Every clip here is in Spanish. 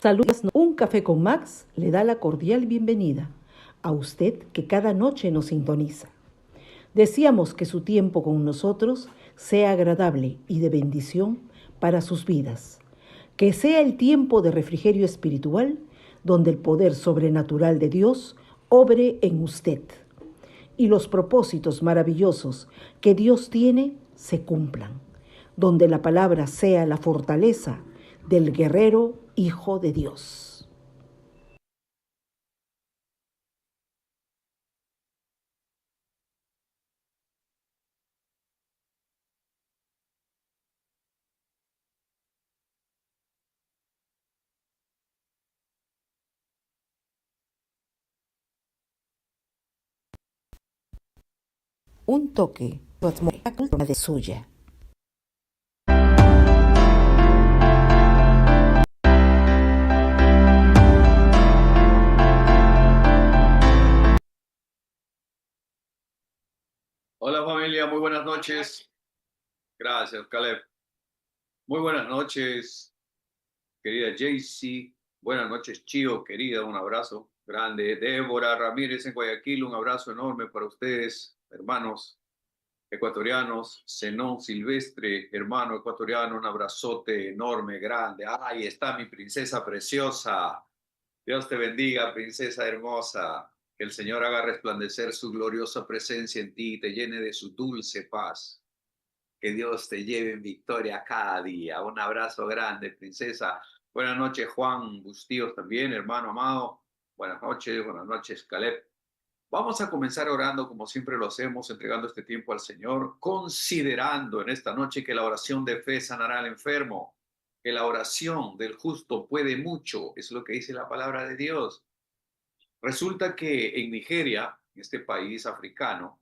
Saludos. Un café con Max le da la cordial bienvenida a usted que cada noche nos sintoniza. Deseamos que su tiempo con nosotros sea agradable y de bendición para sus vidas. Que sea el tiempo de refrigerio espiritual donde el poder sobrenatural de Dios obre en usted y los propósitos maravillosos que Dios tiene se cumplan, donde la palabra sea la fortaleza del guerrero Hijo de Dios. Un toque, su atmósfera de suya. Hola familia, muy buenas noches. Gracias, Caleb. Muy buenas noches, querida Jaycee. Buenas noches, Chio, querida. Un abrazo grande. Débora Ramírez en Guayaquil, un abrazo enorme para ustedes, hermanos ecuatorianos. Zenón Silvestre, hermano ecuatoriano, un abrazote enorme, grande. Ahí está mi princesa preciosa. Dios te bendiga, princesa hermosa. Que el Señor haga resplandecer su gloriosa presencia en ti y te llene de su dulce paz. Que Dios te lleve en victoria cada día. Un abrazo grande, princesa. Buenas noches, Juan Bustíos también, hermano amado. Buenas noches, Caleb. Vamos a comenzar orando como siempre lo hacemos, entregando este tiempo al Señor, considerando en esta noche que la oración de fe sanará al enfermo, que la oración del justo puede mucho, es lo que dice la palabra de Dios. Resulta que en Nigeria, este país africano,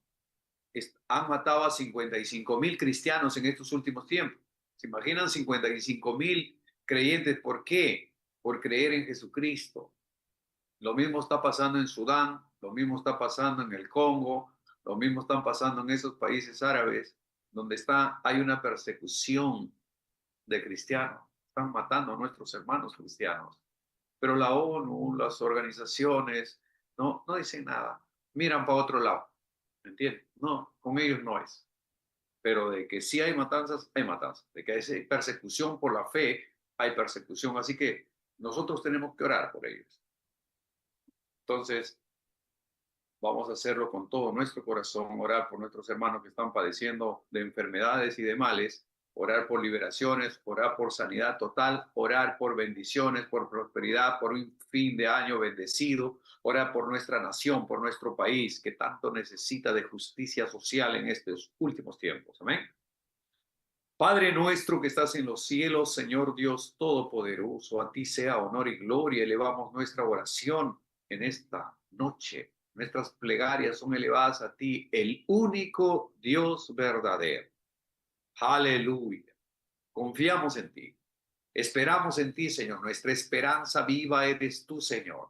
han matado a 55.000 cristianos en estos últimos tiempos. ¿Se imaginan 55.000 creyentes? ¿Por qué? Por creer en Jesucristo. Lo mismo está pasando en Sudán, lo mismo está pasando en el Congo, lo mismo está pasando en esos países árabes donde hay una persecución de cristianos. Están matando a nuestros hermanos cristianos. Pero la ONU, las organizaciones, no dicen nada. Miran para otro lado. ¿Me entiendes? No, con ellos no es. Pero de que sí hay matanzas, hay matanzas. De que hay persecución por la fe, hay persecución. Así que nosotros tenemos que orar por ellos. Entonces, vamos a hacerlo con todo nuestro corazón, orar por nuestros hermanos que están padeciendo de enfermedades y de males, orar por liberaciones, orar por sanidad total, orar por bendiciones, por prosperidad, por un fin de año bendecido, orar por nuestra nación, por nuestro país, que tanto necesita de justicia social en estos últimos tiempos. Amén. Padre nuestro que estás en los cielos, Señor Dios Todopoderoso, a ti sea honor y gloria. Elevamos nuestra oración en esta noche. Nuestras plegarias son elevadas a ti, el único Dios verdadero. Aleluya. Confiamos en ti. Esperamos en ti, Señor. Nuestra esperanza viva eres tú, Señor.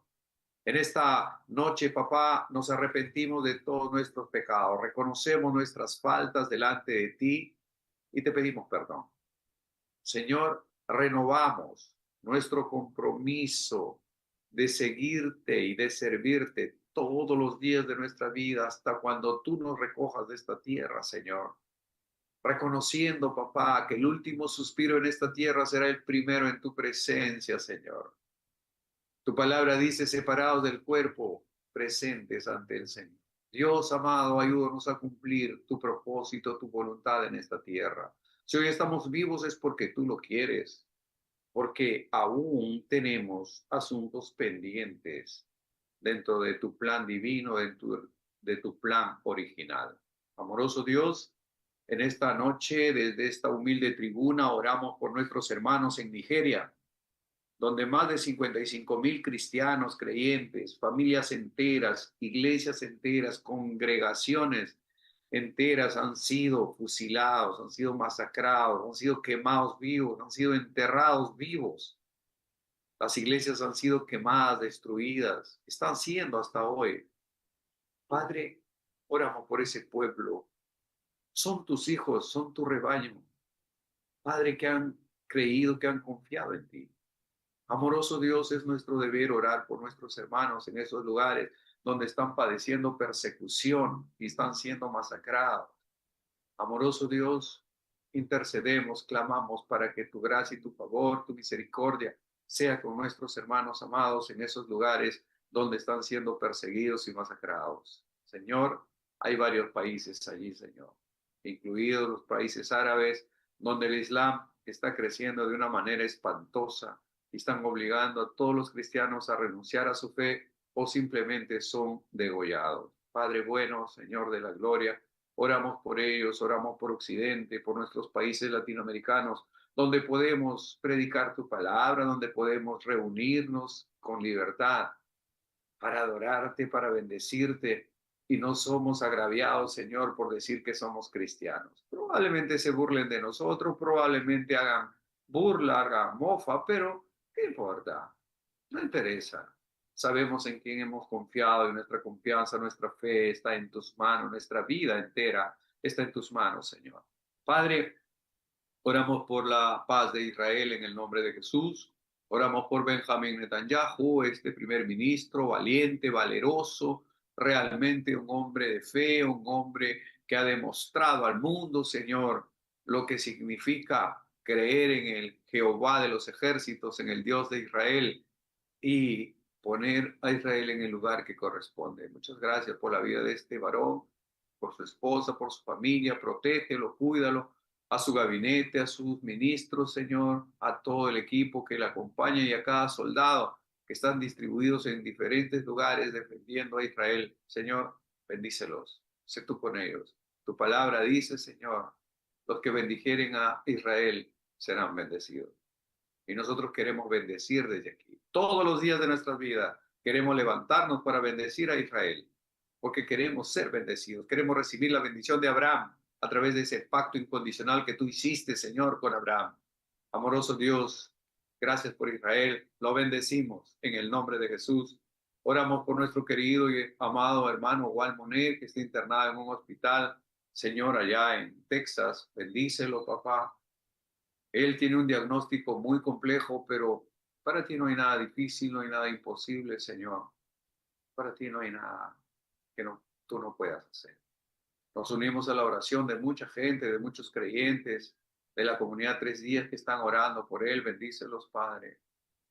En esta noche, papá, nos arrepentimos de todos nuestros pecados. Reconocemos nuestras faltas delante de ti y te pedimos perdón. Señor, renovamos nuestro compromiso de seguirte y de servirte todos los días de nuestra vida hasta cuando tú nos recojas de esta tierra, Señor. Reconociendo, papá, que el último suspiro en esta tierra será el primero en tu presencia, Señor. Tu palabra dice, separados del cuerpo, presentes ante el Señor. Dios amado, ayúdanos a cumplir tu propósito, tu voluntad en esta tierra. Si hoy estamos vivos es porque tú lo quieres, porque aún tenemos asuntos pendientes dentro de tu plan divino, dentro de tu plan original. Amoroso Dios, en esta noche, desde esta humilde tribuna, oramos por nuestros hermanos en Nigeria, donde más de 55.000 cristianos, creyentes, familias enteras, iglesias enteras, congregaciones enteras han sido fusilados, han sido masacrados, han sido quemados vivos, han sido enterrados vivos. Las iglesias han sido quemadas, destruidas, están siendo hasta hoy. Padre, oramos por ese pueblo. Son tus hijos, son tu rebaño. Padre, que han creído, que han confiado en ti. Amoroso Dios, es nuestro deber orar por nuestros hermanos en esos lugares donde están padeciendo persecución y están siendo masacrados. Amoroso Dios, intercedemos, clamamos para que tu gracia y tu favor, tu misericordia sea con nuestros hermanos amados en esos lugares donde están siendo perseguidos y masacrados. Señor, hay varios países allí, Señor, incluidos los países árabes, donde el Islam está creciendo de una manera espantosa y están obligando a todos los cristianos a renunciar a su fe o simplemente son degollados. Padre bueno, Señor de la gloria, oramos por ellos, oramos por Occidente, por nuestros países latinoamericanos, donde podemos predicar tu palabra, donde podemos reunirnos con libertad para adorarte, para bendecirte, y no somos agraviados, Señor, por decir que somos cristianos. Probablemente se burlen de nosotros, probablemente hagan burla, hagan mofa, pero ¿qué importa? No interesa. Sabemos en quién hemos confiado y nuestra confianza, nuestra fe está en tus manos, nuestra vida entera está en tus manos, Señor. Padre, oramos por la paz de Israel en el nombre de Jesús. Oramos por Benjamín Netanyahu, este primer ministro valiente, valeroso, realmente un hombre de fe, un hombre que ha demostrado al mundo, Señor, lo que significa creer en el Jehová de los ejércitos, en el Dios de Israel y poner a Israel en el lugar que corresponde. Muchas gracias por la vida de este varón, por su esposa, por su familia. Protégelo, cuídalo, a su gabinete, a sus ministros, Señor, a todo el equipo que le acompaña y a cada soldado que están distribuidos en diferentes lugares defendiendo a Israel. Señor, bendícelos, sé tú con ellos. Tu palabra dice, Señor, los que bendijeren a Israel serán bendecidos. Y nosotros queremos bendecir desde aquí. Todos los días de nuestra vida queremos levantarnos para bendecir a Israel, porque queremos ser bendecidos, queremos recibir la bendición de Abraham a través de ese pacto incondicional que tú hiciste, Señor, con Abraham. Amoroso Dios, gracias por Israel, lo bendecimos en el nombre de Jesús. Oramos por nuestro querido y amado hermano Juan Monet, que está internado en un hospital, Señor, allá en Texas. Bendícelo, papá. Él tiene un diagnóstico muy complejo, pero para ti no hay nada difícil, no hay nada imposible, Señor. Para ti no hay nada que tú no puedas hacer. Nos unimos a la oración de mucha gente, de muchos creyentes, de la comunidad 3 días que están orando por él. Bendícelos, Padre.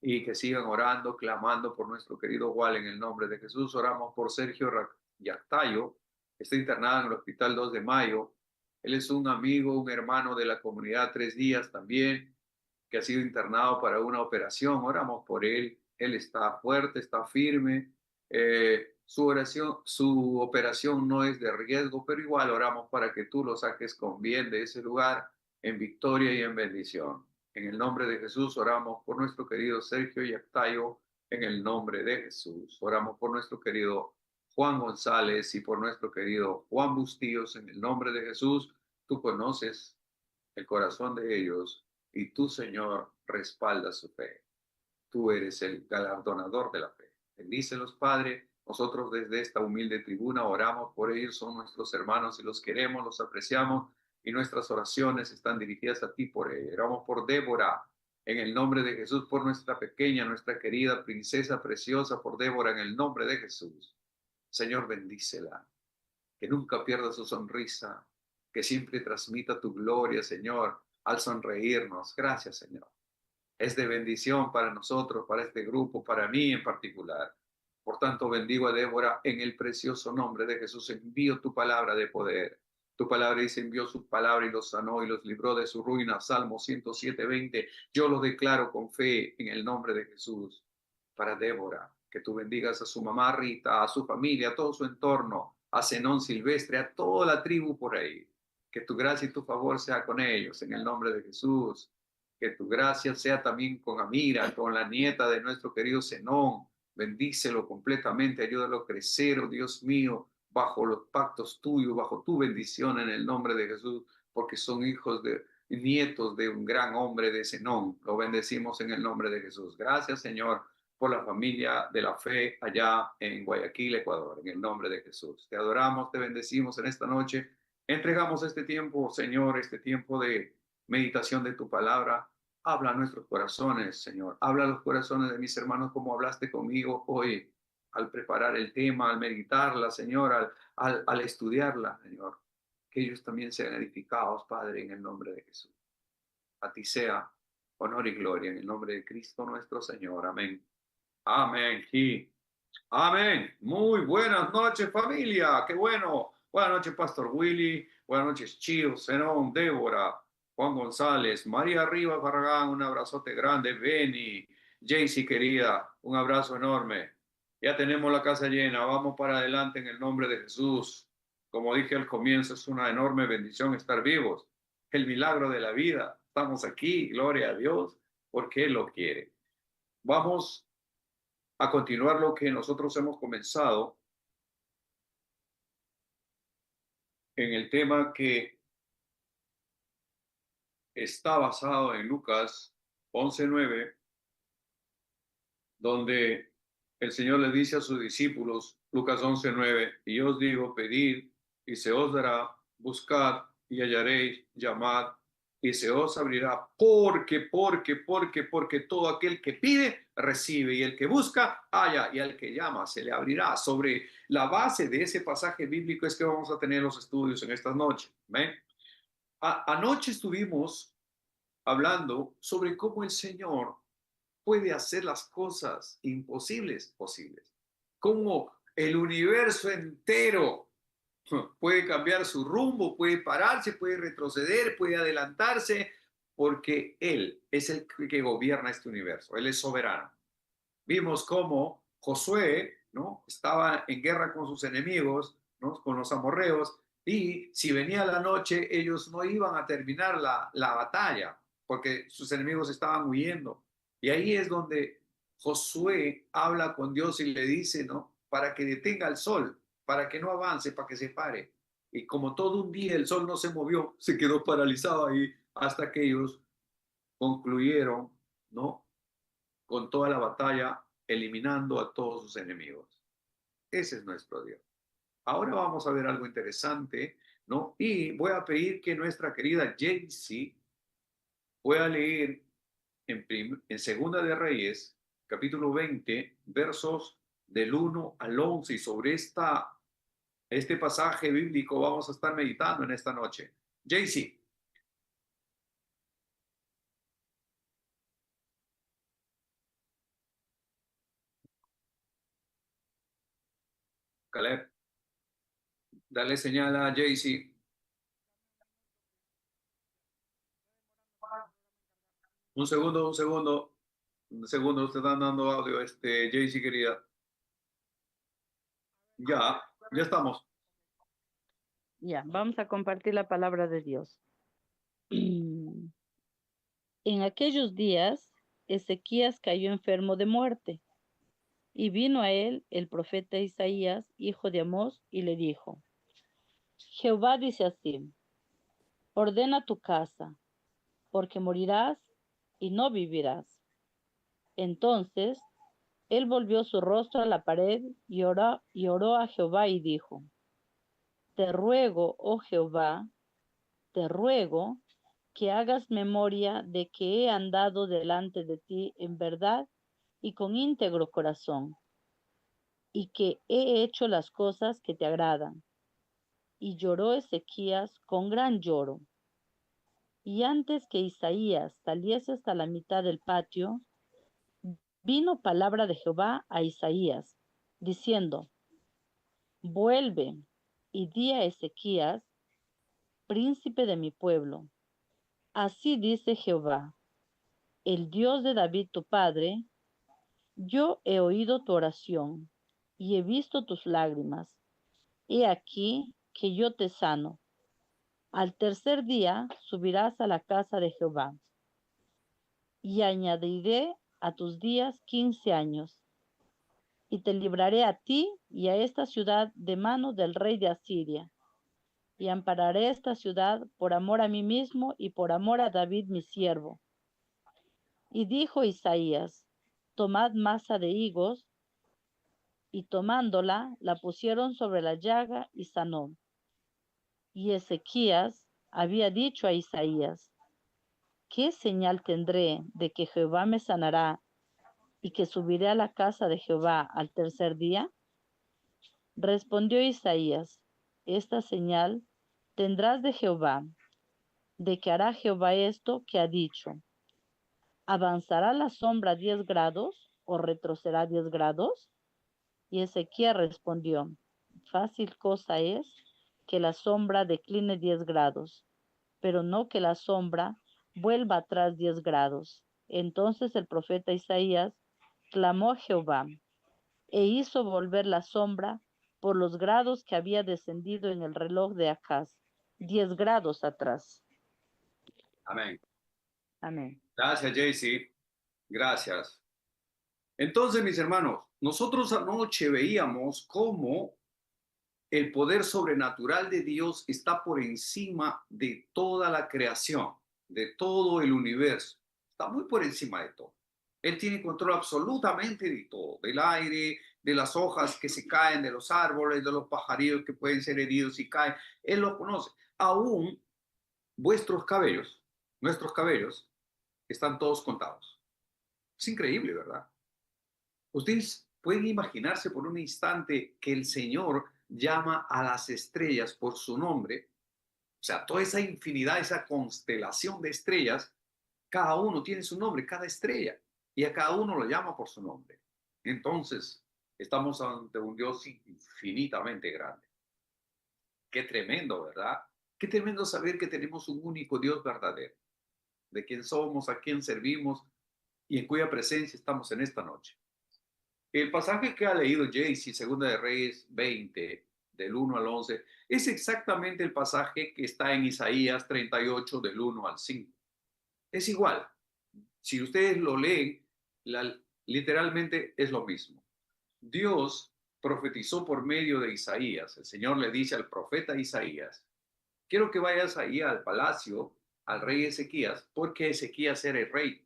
Y que sigan orando, clamando por nuestro querido Juan en el nombre de Jesús. Oramos por Sergio Yactayo, que está internado en el Hospital 2 de Mayo. Él es un amigo, un hermano de la comunidad 3 días también, que ha sido internado para una operación. Oramos por él. Él está fuerte, está firme. Su operación no es de riesgo, pero igual oramos para que tú lo saques con bien de ese lugar, en victoria y en bendición. En el nombre de Jesús oramos por nuestro querido Sergio Yactayo, en el nombre de Jesús. Oramos por nuestro querido Juan González y por nuestro querido Juan Bustíos, en el nombre de Jesús. Tú conoces el corazón de ellos y tú, Señor, respaldas su fe. Tú eres el galardonador de la fe. Bendícelos, Padre. Nosotros desde esta humilde tribuna oramos por ellos, son nuestros hermanos y los queremos, los apreciamos y nuestras oraciones están dirigidas a ti por ellos. Oramos por Débora, en el nombre de Jesús, por nuestra pequeña, nuestra querida princesa preciosa, por Débora, en el nombre de Jesús. Señor, bendícela, que nunca pierda su sonrisa, que siempre transmita tu gloria, Señor, al sonreírnos. Gracias, Señor. Es de bendición para nosotros, para este grupo, para mí en particular. Por tanto, bendigo a Débora en el precioso nombre de Jesús. Envío tu palabra de poder. Tu palabra dice, envió su palabra y los sanó y los libró de su ruina. Salmo 107:20. Yo lo declaro con fe en el nombre de Jesús. Para Débora, que tú bendigas a su mamá Rita, a su familia, a todo su entorno, a Zenón Silvestre, a toda la tribu por ahí. Que tu gracia y tu favor sea con ellos en el nombre de Jesús. Que tu gracia sea también con Amira, con la nieta de nuestro querido Zenón. Bendícelo completamente, ayúdalo a crecer, oh Dios mío, bajo los pactos tuyos, bajo tu bendición en el nombre de Jesús, porque son hijos de nietos de un gran hombre de Zenón. Lo bendecimos en el nombre de Jesús. Gracias, Señor, por la familia de la fe allá en Guayaquil, Ecuador, en el nombre de Jesús. Te adoramos, te bendecimos en esta noche. Entregamos este tiempo, Señor, este tiempo de meditación de tu palabra Habla a nuestros corazones, Señor. Habla a los corazones de mis hermanos como hablaste conmigo hoy al preparar el tema, al meditarla, Señor, al estudiarla, Señor. Que ellos también sean edificados, Padre, en el nombre de Jesús. A ti sea honor y gloria en el nombre de Cristo nuestro Señor. Amén. Amén. Y amén. Muy buenas noches, familia. Qué bueno. Buenas noches, Pastor Willy. Buenas noches, Chio, Zenón, Débora, Juan González, María Rivas Barragán. Un abrazote grande. Benny, Jaycee, querida. Un abrazo enorme. Ya tenemos la casa llena. Vamos para adelante en el nombre de Jesús. Como dije al comienzo, es una enorme bendición estar vivos. El milagro de la vida. Estamos aquí. Gloria a Dios, porque Él lo quiere. Vamos a continuar lo que nosotros hemos comenzado en el tema que está basado en Lucas 11:9, donde el Señor le dice a sus discípulos, Lucas 11:9, y yo os digo, pedid y se os dará, buscad y hallaréis, llamad y se os abrirá, porque todo aquel que pide, recibe, y el que busca, halla, y al que llama, se le abrirá. Sobre la base de ese pasaje bíblico es que vamos a tener los estudios en esta noche. ¿Ven? Anoche estuvimos hablando sobre cómo el Señor puede hacer las cosas imposibles posibles, cómo el universo entero puede cambiar su rumbo, puede pararse, puede retroceder, puede adelantarse, porque Él es el que gobierna este universo, Él es soberano. Vimos cómo Josué, ¿no?, estaba en guerra con sus enemigos, ¿no?, con los amorreos, y si venía la noche, ellos no iban a terminar la batalla, porque sus enemigos estaban huyendo. Y ahí es donde Josué habla con Dios y le dice, ¿no?, para que detenga el sol, para que no avance, para que se pare. Y como todo un día el sol no se movió, se quedó paralizado ahí hasta que ellos concluyeron, ¿no?, con toda la batalla, eliminando a todos sus enemigos. Ese es nuestro Dios. Ahora vamos a ver algo interesante, ¿no? Y voy a pedir que nuestra querida Jaycee pueda leer en Segunda de Reyes, capítulo 20, versos del 1 al 11, y sobre este pasaje bíblico vamos a estar meditando en esta noche. Jaycee. Caleb, dale señal a Jaycee. Un segundo, un segundo. Un segundo, usted está dando audio, Jaycee querida. Ya estamos. Ya, vamos a compartir la palabra de Dios. En aquellos días, Ezequías cayó enfermo de muerte, y vino a él el profeta Isaías, hijo de Amós, y le dijo: Jehová dice así: ordena tu casa, porque morirás y no vivirás. Entonces él volvió su rostro a la pared y oró a Jehová y dijo: te ruego, oh Jehová, te ruego que hagas memoria de que he andado delante de ti en verdad y con íntegro corazón, y que he hecho las cosas que te agradan. Y lloró Ezequías con gran lloro. Y antes que Isaías saliese hasta la mitad del patio, vino palabra de Jehová a Isaías, diciendo: vuelve y di a Ezequías, príncipe de mi pueblo: así dice Jehová, el Dios de David tu padre: yo he oído tu oración y he visto tus lágrimas. He aquí que yo te sano. Al tercer día subirás a la casa de Jehová, y añadiré a tus días 15 años, y te libraré a ti y a esta ciudad de mano del rey de Asiria, y ampararé esta ciudad por amor a mí mismo y por amor a David mi siervo. Y dijo Isaías: tomad masa de higos, y tomándola, la pusieron sobre la llaga y sanó. Y Ezequías había dicho a Isaías: ¿qué señal tendré de que Jehová me sanará y que subiré a la casa de Jehová al tercer día? Respondió Isaías, esta señal tendrás de Jehová, de que hará Jehová esto que ha dicho. ¿Avanzará la sombra 10 grados o retrocederá 10 grados? Y Ezequiel respondió, fácil cosa es que la sombra decline 10 grados, pero no que la sombra vuelva atrás 10 grados. Entonces el profeta Isaías clamó a Jehová e hizo volver la sombra por los grados que había descendido en el reloj de Acaz, 10 grados atrás. Amén. Amén. Gracias, Jaycee. Gracias. Entonces, mis hermanos, nosotros anoche veíamos cómo el poder sobrenatural de Dios está por encima de toda la creación, de todo el universo. Está muy por encima de todo. Él tiene control absolutamente de todo, del aire, de las hojas que se caen, de los árboles, de los pajarillos que pueden ser heridos y caen. Él lo conoce. Aún vuestros cabellos, nuestros cabellos, están todos contados. Es increíble, ¿verdad? Ustedes pueden imaginarse por un instante que el Señor llama a las estrellas por su nombre. O sea, toda esa infinidad, esa constelación de estrellas, cada uno tiene su nombre, cada estrella, y a cada uno lo llama por su nombre. Entonces, estamos ante un Dios infinitamente grande. Qué tremendo, ¿verdad? Qué tremendo saber que tenemos un único Dios verdadero, de quién somos, a quién servimos y en cuya presencia estamos en esta noche. El pasaje que ha leído Jaycee, Segunda de Reyes 20, del 1 al 11, es exactamente el pasaje que está en Isaías 38, del 1 al 5. Es igual. Si ustedes lo leen, literalmente es lo mismo. Dios profetizó por medio de Isaías. El Señor le dice al profeta Isaías, quiero que vayas ahí al palacio, al rey Ezequías, porque Ezequías era el rey.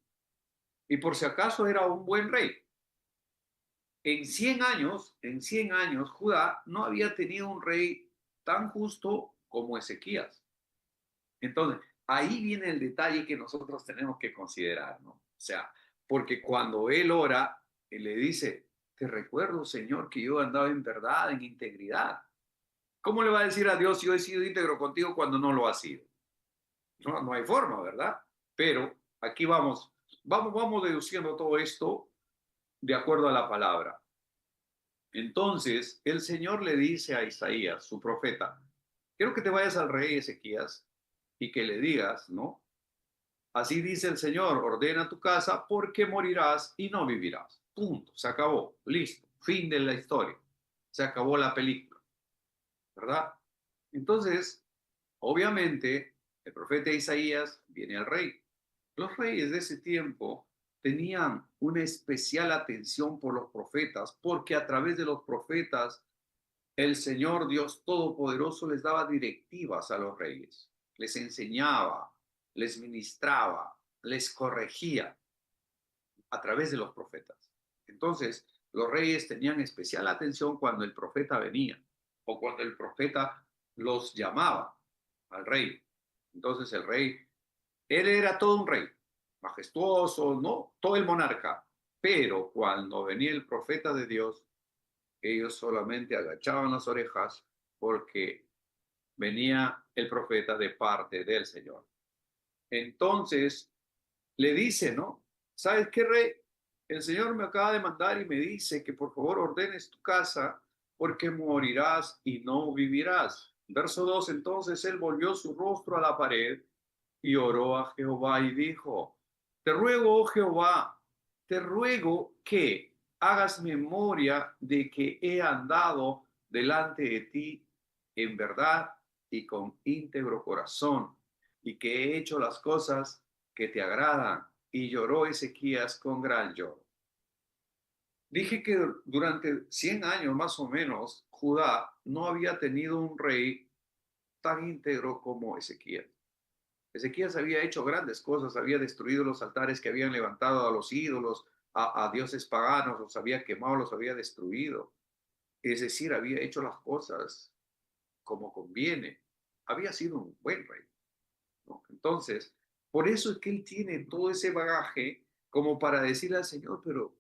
Y por si acaso era un buen rey. En 100 años, Judá no había tenido un rey tan justo como Ezequías. Entonces, ahí viene el detalle que nosotros tenemos que considerar, ¿no? O sea, porque cuando él ora, él le dice, te recuerdo, Señor, que yo he andado en verdad, en integridad. ¿Cómo le va a decir a Dios, yo he sido íntegro contigo cuando no lo ha sido? No, no hay forma, ¿verdad? Pero aquí vamos deduciendo todo esto de acuerdo a la palabra. Entonces, el Señor le dice a Isaías, su profeta, quiero que te vayas al rey Ezequías y que le digas, ¿no? Así dice el Señor, ordena tu casa porque morirás y no vivirás. Punto, se acabó, listo, fin de la historia, se acabó la película, ¿verdad? Entonces, obviamente, el profeta Isaías viene al rey. Los reyes de ese tiempo tenían una especial atención por los profetas porque a través de los profetas el Señor Dios Todopoderoso les daba directivas a los reyes, les enseñaba, les ministraba, les corregía a través de los profetas. Entonces, los reyes tenían especial atención cuando el profeta venía o cuando el profeta los llamaba al rey. Entonces, el rey, él era todo un rey, majestuoso, ¿no? Todo el monarca. Pero cuando venía el profeta de Dios, ellos solamente agachaban las orejas porque venía el profeta de parte del Señor. Entonces le dice, ¿no? ¿Sabes qué, rey? El Señor me acaba de mandar y me dice que por favor ordenes tu casa porque morirás y no vivirás. Verso 2, entonces él volvió su rostro a la pared y oró a Jehová y dijo, te ruego, oh Jehová, te ruego que hagas memoria de que he andado delante de ti en verdad y con íntegro corazón y que he hecho las cosas que te agradan. Y lloró Ezequías con gran lloro. Dije que durante 100 años más o menos, Judá no había tenido un rey tan íntegro como Ezequías. Ezequías había hecho grandes cosas, había destruido los altares que habían levantado a los ídolos, a dioses paganos, los había quemado, los había destruido. Es decir, había hecho las cosas como conviene. Había sido un buen rey, ¿no? Entonces, Por eso es que él tiene todo ese bagaje como para decirle al Señor, pero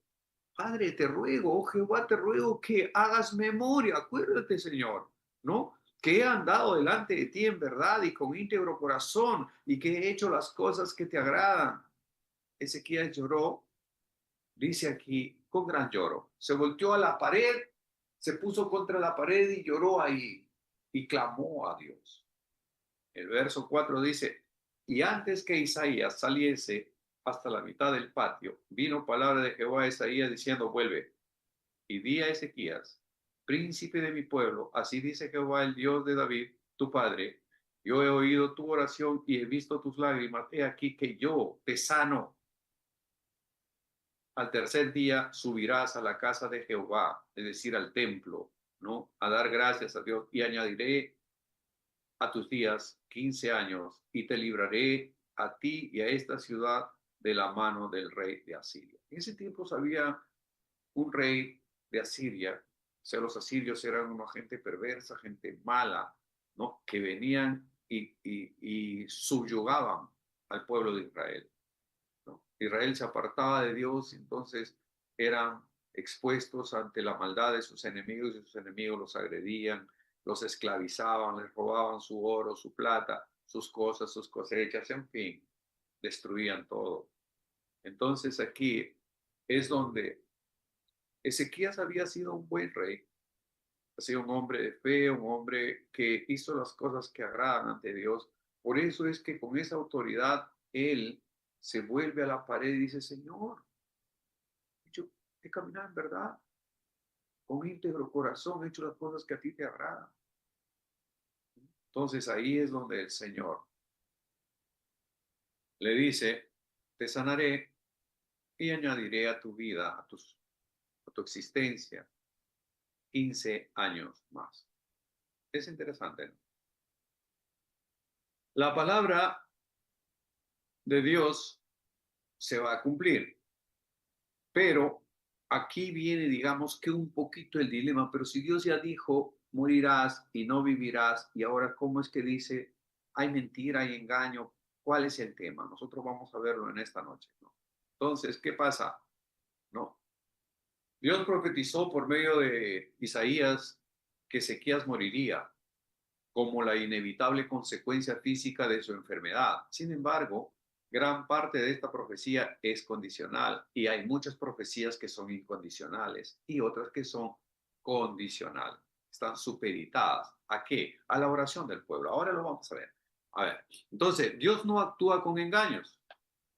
Padre, te ruego, oh Jehová, te ruego que hagas memoria, acuérdate, Señor, ¿no? Que he andado delante de ti en verdad y con íntegro corazón y que he hecho las cosas que te agradan. Ezequías lloró, dice aquí, con gran lloro. Se volteó a la pared, se puso contra la pared y lloró ahí y clamó a Dios. El verso 4 dice, y antes que Isaías saliese hasta la mitad del patio, vino palabra de Jehová a Isaías diciendo, vuelve y di a Ezequías, príncipe de mi pueblo, así dice Jehová, el Dios de David, tu padre, yo he oído tu oración y he visto tus lágrimas, he aquí que yo te sano. Al tercer día subirás a la casa de Jehová, es decir, al templo, ¿no? A dar gracias a Dios y añadiré a tus días 15 años y te libraré a ti y a esta ciudad de la mano del rey de Asiria. En ese tiempo había un rey de Asiria, o sea, los asirios eran una gente perversa, gente mala, ¿no? Que venían y subyugaban al pueblo de Israel, ¿no? Israel se apartaba de Dios, entonces eran expuestos ante la maldad de sus enemigos y sus enemigos los agredían, los esclavizaban, les robaban su oro, su plata, sus cosas, sus cosechas, en fin, destruían todo. Entonces aquí es donde Ezequías había sido un buen rey, ha sido un hombre de fe, un hombre que hizo las cosas que agradan ante Dios. Por eso es que con esa autoridad él se vuelve a la pared y dice, Señor, yo he caminado en verdad, con íntegro corazón, he hecho las cosas que a ti te agradan. Entonces ahí es donde el Señor le dice, te sanaré y añadiré a tu vida, a tu existencia, 15 años más. Es interesante, ¿no? La palabra de Dios se va a cumplir, pero aquí viene, digamos que un poquito el dilema, pero si Dios ya dijo, morirás y no vivirás, y ahora cómo es que dice, hay mentira, hay engaño, ¿cuál es el tema? Nosotros vamos a verlo en esta noche, ¿no? Entonces, ¿qué pasa? ¿No? Dios profetizó por medio de Isaías que Ezequías moriría como la inevitable consecuencia física de su enfermedad. Sin embargo, gran parte de esta profecía es condicional y hay muchas profecías que son incondicionales y otras que son condicionales. Están supeditadas. ¿A qué? A la oración del pueblo. Ahora lo vamos a ver. A ver, entonces, Dios no actúa con engaños,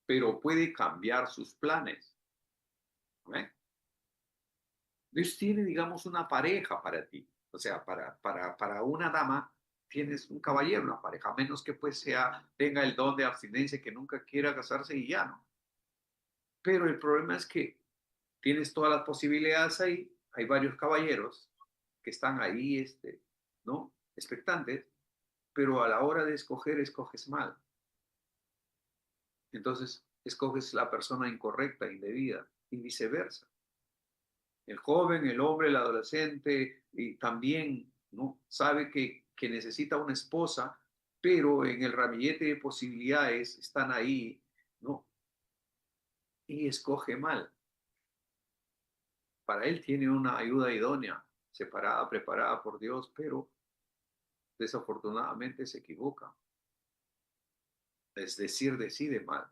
pero puede cambiar sus planes. ¿Eh? Dios tiene, digamos, una pareja para ti. O sea, para una dama tienes un caballero, una pareja, a menos que pues tenga el don de abstinencia, que nunca quiera casarse y ya no. Pero el problema es que tienes todas las posibilidades ahí, hay varios caballeros que están ahí, ¿no? Expectantes, pero a la hora de escoger, escoges mal. Entonces, escoges la persona incorrecta, indebida, y viceversa. El joven, el hombre, el adolescente, y también, ¿no? Sabe que necesita una esposa, pero en el ramillete de posibilidades están ahí, ¿no? Y escoge mal. Para él tiene una ayuda idónea, separada, preparada por Dios, pero desafortunadamente se equivoca. Es decir, decide mal.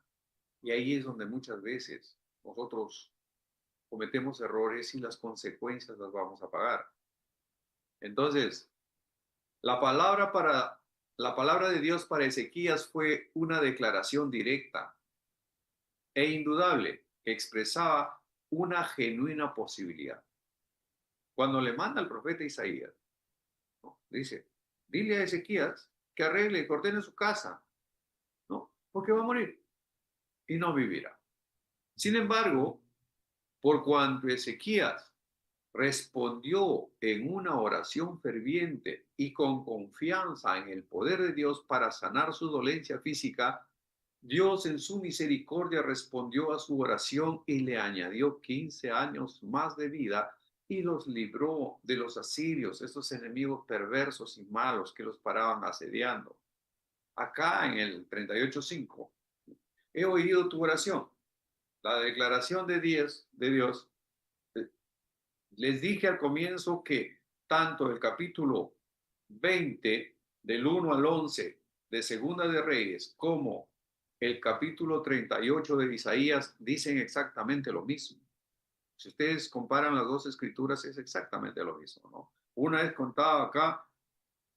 Y ahí es donde muchas veces nosotros cometemos errores y las consecuencias las vamos a pagar. Entonces, La palabra, la palabra de Dios para Ezequías fue una declaración directa e indudable que expresaba una genuina posibilidad. Cuando le manda al profeta Isaías, ¿no? Dice, dile a Ezequías que arregle y ordene su casa, ¿no? Porque va a morir y no vivirá. Sin embargo, por cuanto Ezequías respondió en una oración ferviente y con confianza en el poder de Dios para sanar su dolencia física, Dios en su misericordia respondió a su oración y le añadió 15 años más de vida y los libró de los asirios, esos enemigos perversos y malos que los paraban asediando. Acá en el 38:5 he oído tu oración. La declaración de Dios. Les dije al comienzo que tanto el capítulo 20, del 1 al 11 de Segunda de Reyes, como el capítulo 38 de Isaías dicen exactamente lo mismo. Si ustedes comparan las dos escrituras, es exactamente lo mismo, ¿no? Una es contada acá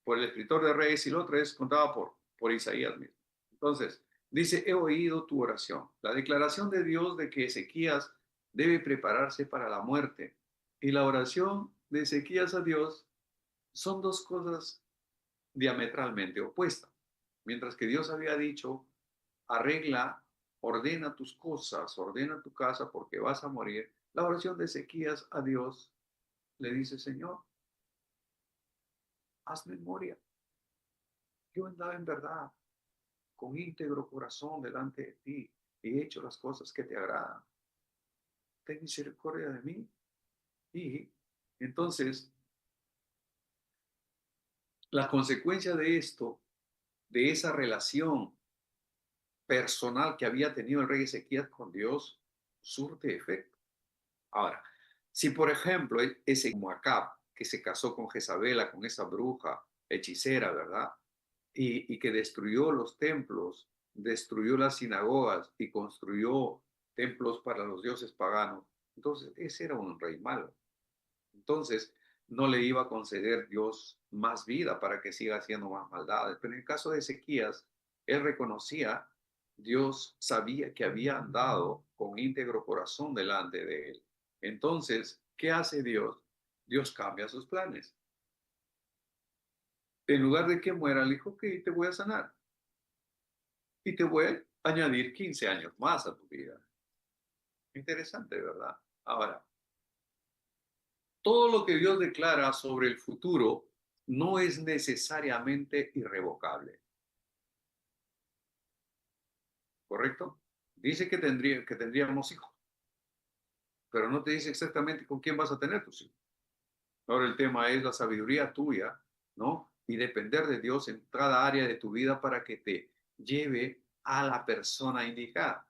por el escritor de Reyes y la otra es contada por Isaías mismo. Entonces, dice, he oído tu oración. La declaración de Dios de que Ezequías debe prepararse para la muerte y la oración de Ezequías a Dios son dos cosas diametralmente opuestas. Mientras que Dios había dicho, arregla, ordena tus cosas, ordena tu casa porque vas a morir, la oración de Ezequías a Dios le dice, Señor, haz memoria. Yo andaba en verdad, con íntegro corazón delante de ti, y he hecho las cosas que te agradan. Ten misericordia de mí. Y entonces, la consecuencia de esto, de esa relación personal que había tenido el rey Ezequías con Dios, surte efecto. Ahora, si por ejemplo ese como Acab, que se casó con Jezabela, con esa bruja hechicera, ¿verdad? Y que destruyó los templos, destruyó las sinagogas y construyó templos para los dioses paganos. Entonces, ese era un rey malo. Entonces, no le iba a conceder Dios más vida para que siga haciendo más maldades. Pero en el caso de Ezequías, él reconocía, Dios sabía que había andado con íntegro corazón delante de él. Entonces, ¿qué hace Dios? Dios cambia sus planes. En lugar de que muera, le dijo, ok, te voy a sanar y te voy a añadir 15 años más a tu vida. Interesante, ¿verdad? Ahora, todo lo que Dios declara sobre el futuro no es necesariamente irrevocable. ¿Correcto? Dice que tendríamos hijos, pero no te dice exactamente con quién vas a tener tus hijos. Ahora el tema es la sabiduría tuya, ¿no? Y depender de Dios en cada área de tu vida para que te lleve a la persona indicada.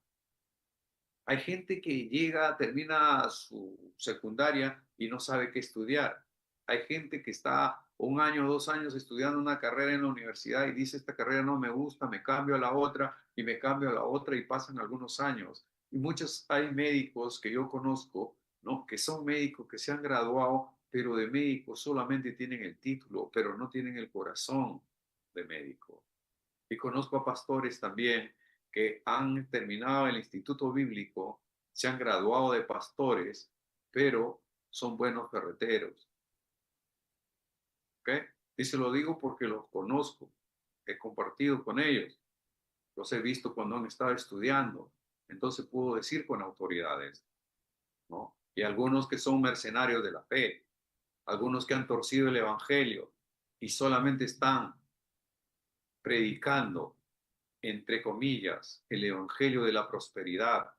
Hay gente que llega, termina su secundaria y no sabe qué estudiar. Hay gente que está 1 año, 2 años estudiando una carrera en la universidad y dice, esta carrera no me gusta, me cambio a la otra y me cambio a la otra y pasan algunos años. Y hay médicos que yo conozco, ¿no? Que son médicos que se han graduado, pero de médicos solamente tienen el título, pero no tienen el corazón de médico. Y conozco a pastores también que han terminado el instituto bíblico, se han graduado de pastores, pero son buenos ferreteros. ¿Ok? Y se lo digo porque los conozco, he compartido con ellos, los he visto cuando han estado estudiando, entonces puedo decir con autoridades, ¿no? Y algunos que son mercenarios de la fe, algunos que han torcido el evangelio y solamente están predicando entre comillas, el evangelio de la prosperidad.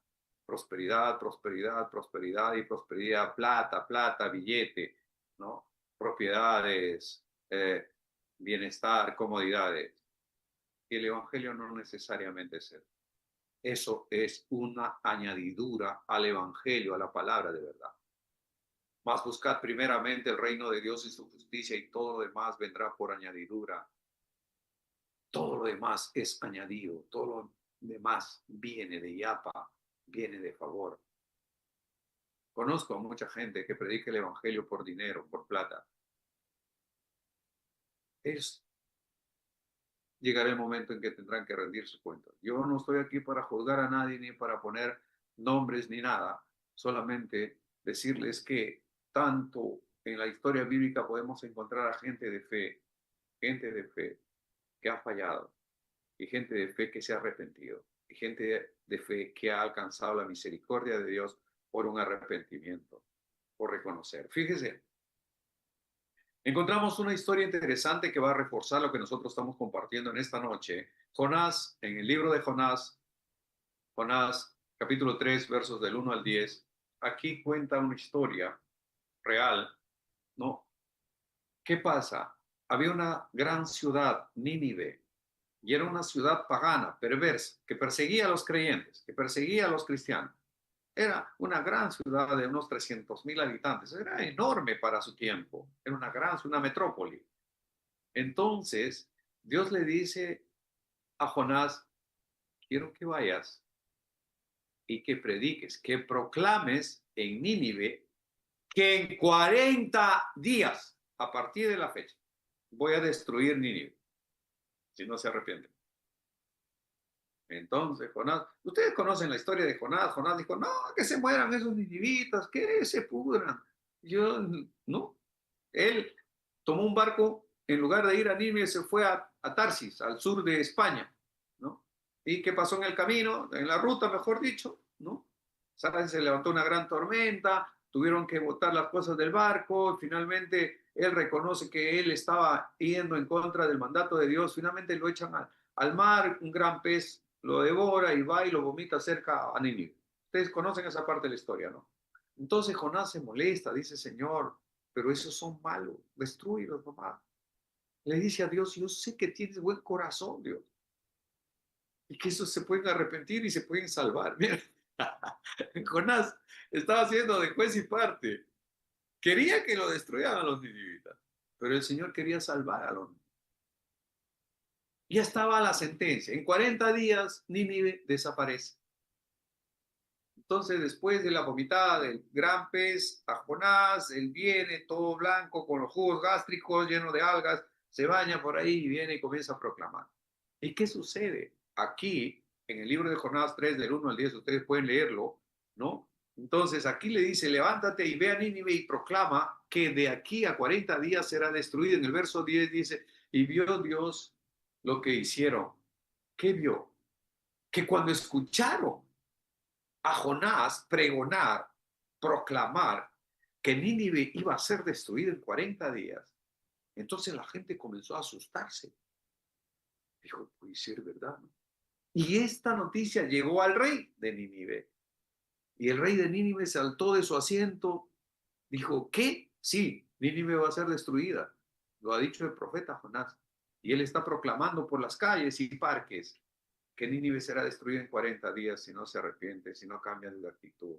Prosperidad, prosperidad, prosperidad y prosperidad, plata, plata, billete, ¿no? Propiedades, bienestar, comodidades. Y el evangelio no necesariamente es eso. Eso es una añadidura al evangelio, a la palabra de verdad. Mas buscad primeramente el reino de Dios y su justicia y todo lo demás vendrá por añadidura. Todo lo demás es añadido, todo lo demás viene de yapa, viene de favor. Conozco a mucha gente que predica el evangelio por dinero, por plata. Llegará el momento en que tendrán que rendir su cuenta. Yo no estoy aquí para juzgar a nadie ni para poner nombres ni nada, solamente decirles que tanto en la historia bíblica podemos encontrar a gente de fe que ha fallado, y gente de fe que se ha arrepentido, y gente de fe que ha alcanzado la misericordia de Dios por un arrepentimiento, por reconocer. Fíjese, encontramos una historia interesante que va a reforzar lo que nosotros estamos compartiendo en esta noche. Jonás, en el libro de Jonás capítulo 3, versos del 1 al 10, aquí cuenta una historia real, ¿no? ¿Qué pasa? Había una gran ciudad, Nínive, y era una ciudad pagana, perversa, que perseguía a los creyentes, que perseguía a los cristianos. Era una gran ciudad de unos 300,000 habitantes, era enorme para su tiempo, era una metrópoli. Entonces, Dios le dice a Jonás, quiero que vayas y que prediques, que proclames en Nínive que en 40 días, a partir de la fecha, voy a destruir Nínive, si no se arrepienten. Entonces Jonás, ustedes conocen la historia de Jonás. Jonás dijo, no, que se mueran esos ninivitas, que se pudran. Yo, no. Él tomó un barco, en lugar de ir a Nínive, se fue a Tarsis, al sur de España, ¿no? ¿Y qué pasó en el camino? En la ruta, mejor dicho, ¿no? Se levantó una gran tormenta, tuvieron que botar las cosas del barco, finalmente él reconoce que él estaba yendo en contra del mandato de Dios, finalmente lo echan al mar, un gran pez lo devora y va y lo vomita cerca a Nínive. Ustedes conocen esa parte de la historia, ¿no? Entonces Jonás se molesta, dice, Señor, pero esos son malos, destruirlos, papá. Le dice a Dios, yo sé que tienes buen corazón, Dios, y que esos se pueden arrepentir y se pueden salvar. Mira, Jonás estaba haciendo de juez y parte. Quería que lo destruyeran a los ninivitas, pero el Señor quería salvar a los niños. Ya estaba la sentencia. En 40 días, Nínive desaparece. Entonces, después de la vomitada del gran pez, a Jonás, él viene todo blanco, con los jugos gástricos, lleno de algas, se baña por ahí y viene y comienza a proclamar. ¿Y qué sucede? Aquí, en el libro de Jonás 3, del 1 al 10, ustedes pueden leerlo, ¿no? Entonces, aquí le dice, levántate y ve a Nínive y proclama que de aquí a 40 días será destruida. En el verso 10 dice, y vio Dios lo que hicieron. ¿Qué vio? Que cuando escucharon a Jonás pregonar, proclamar que Nínive iba a ser destruida en 40 días, entonces la gente comenzó a asustarse. Dijo, puede ser verdad, ¿no? Y esta noticia llegó al rey de Nínive. Y el rey de Nínive saltó de su asiento, dijo, ¿qué? Sí, Nínive va a ser destruida. Lo ha dicho el profeta Jonás. Y él está proclamando por las calles y parques que Nínive será destruida en 40 días si no se arrepiente, si no cambia de actitud.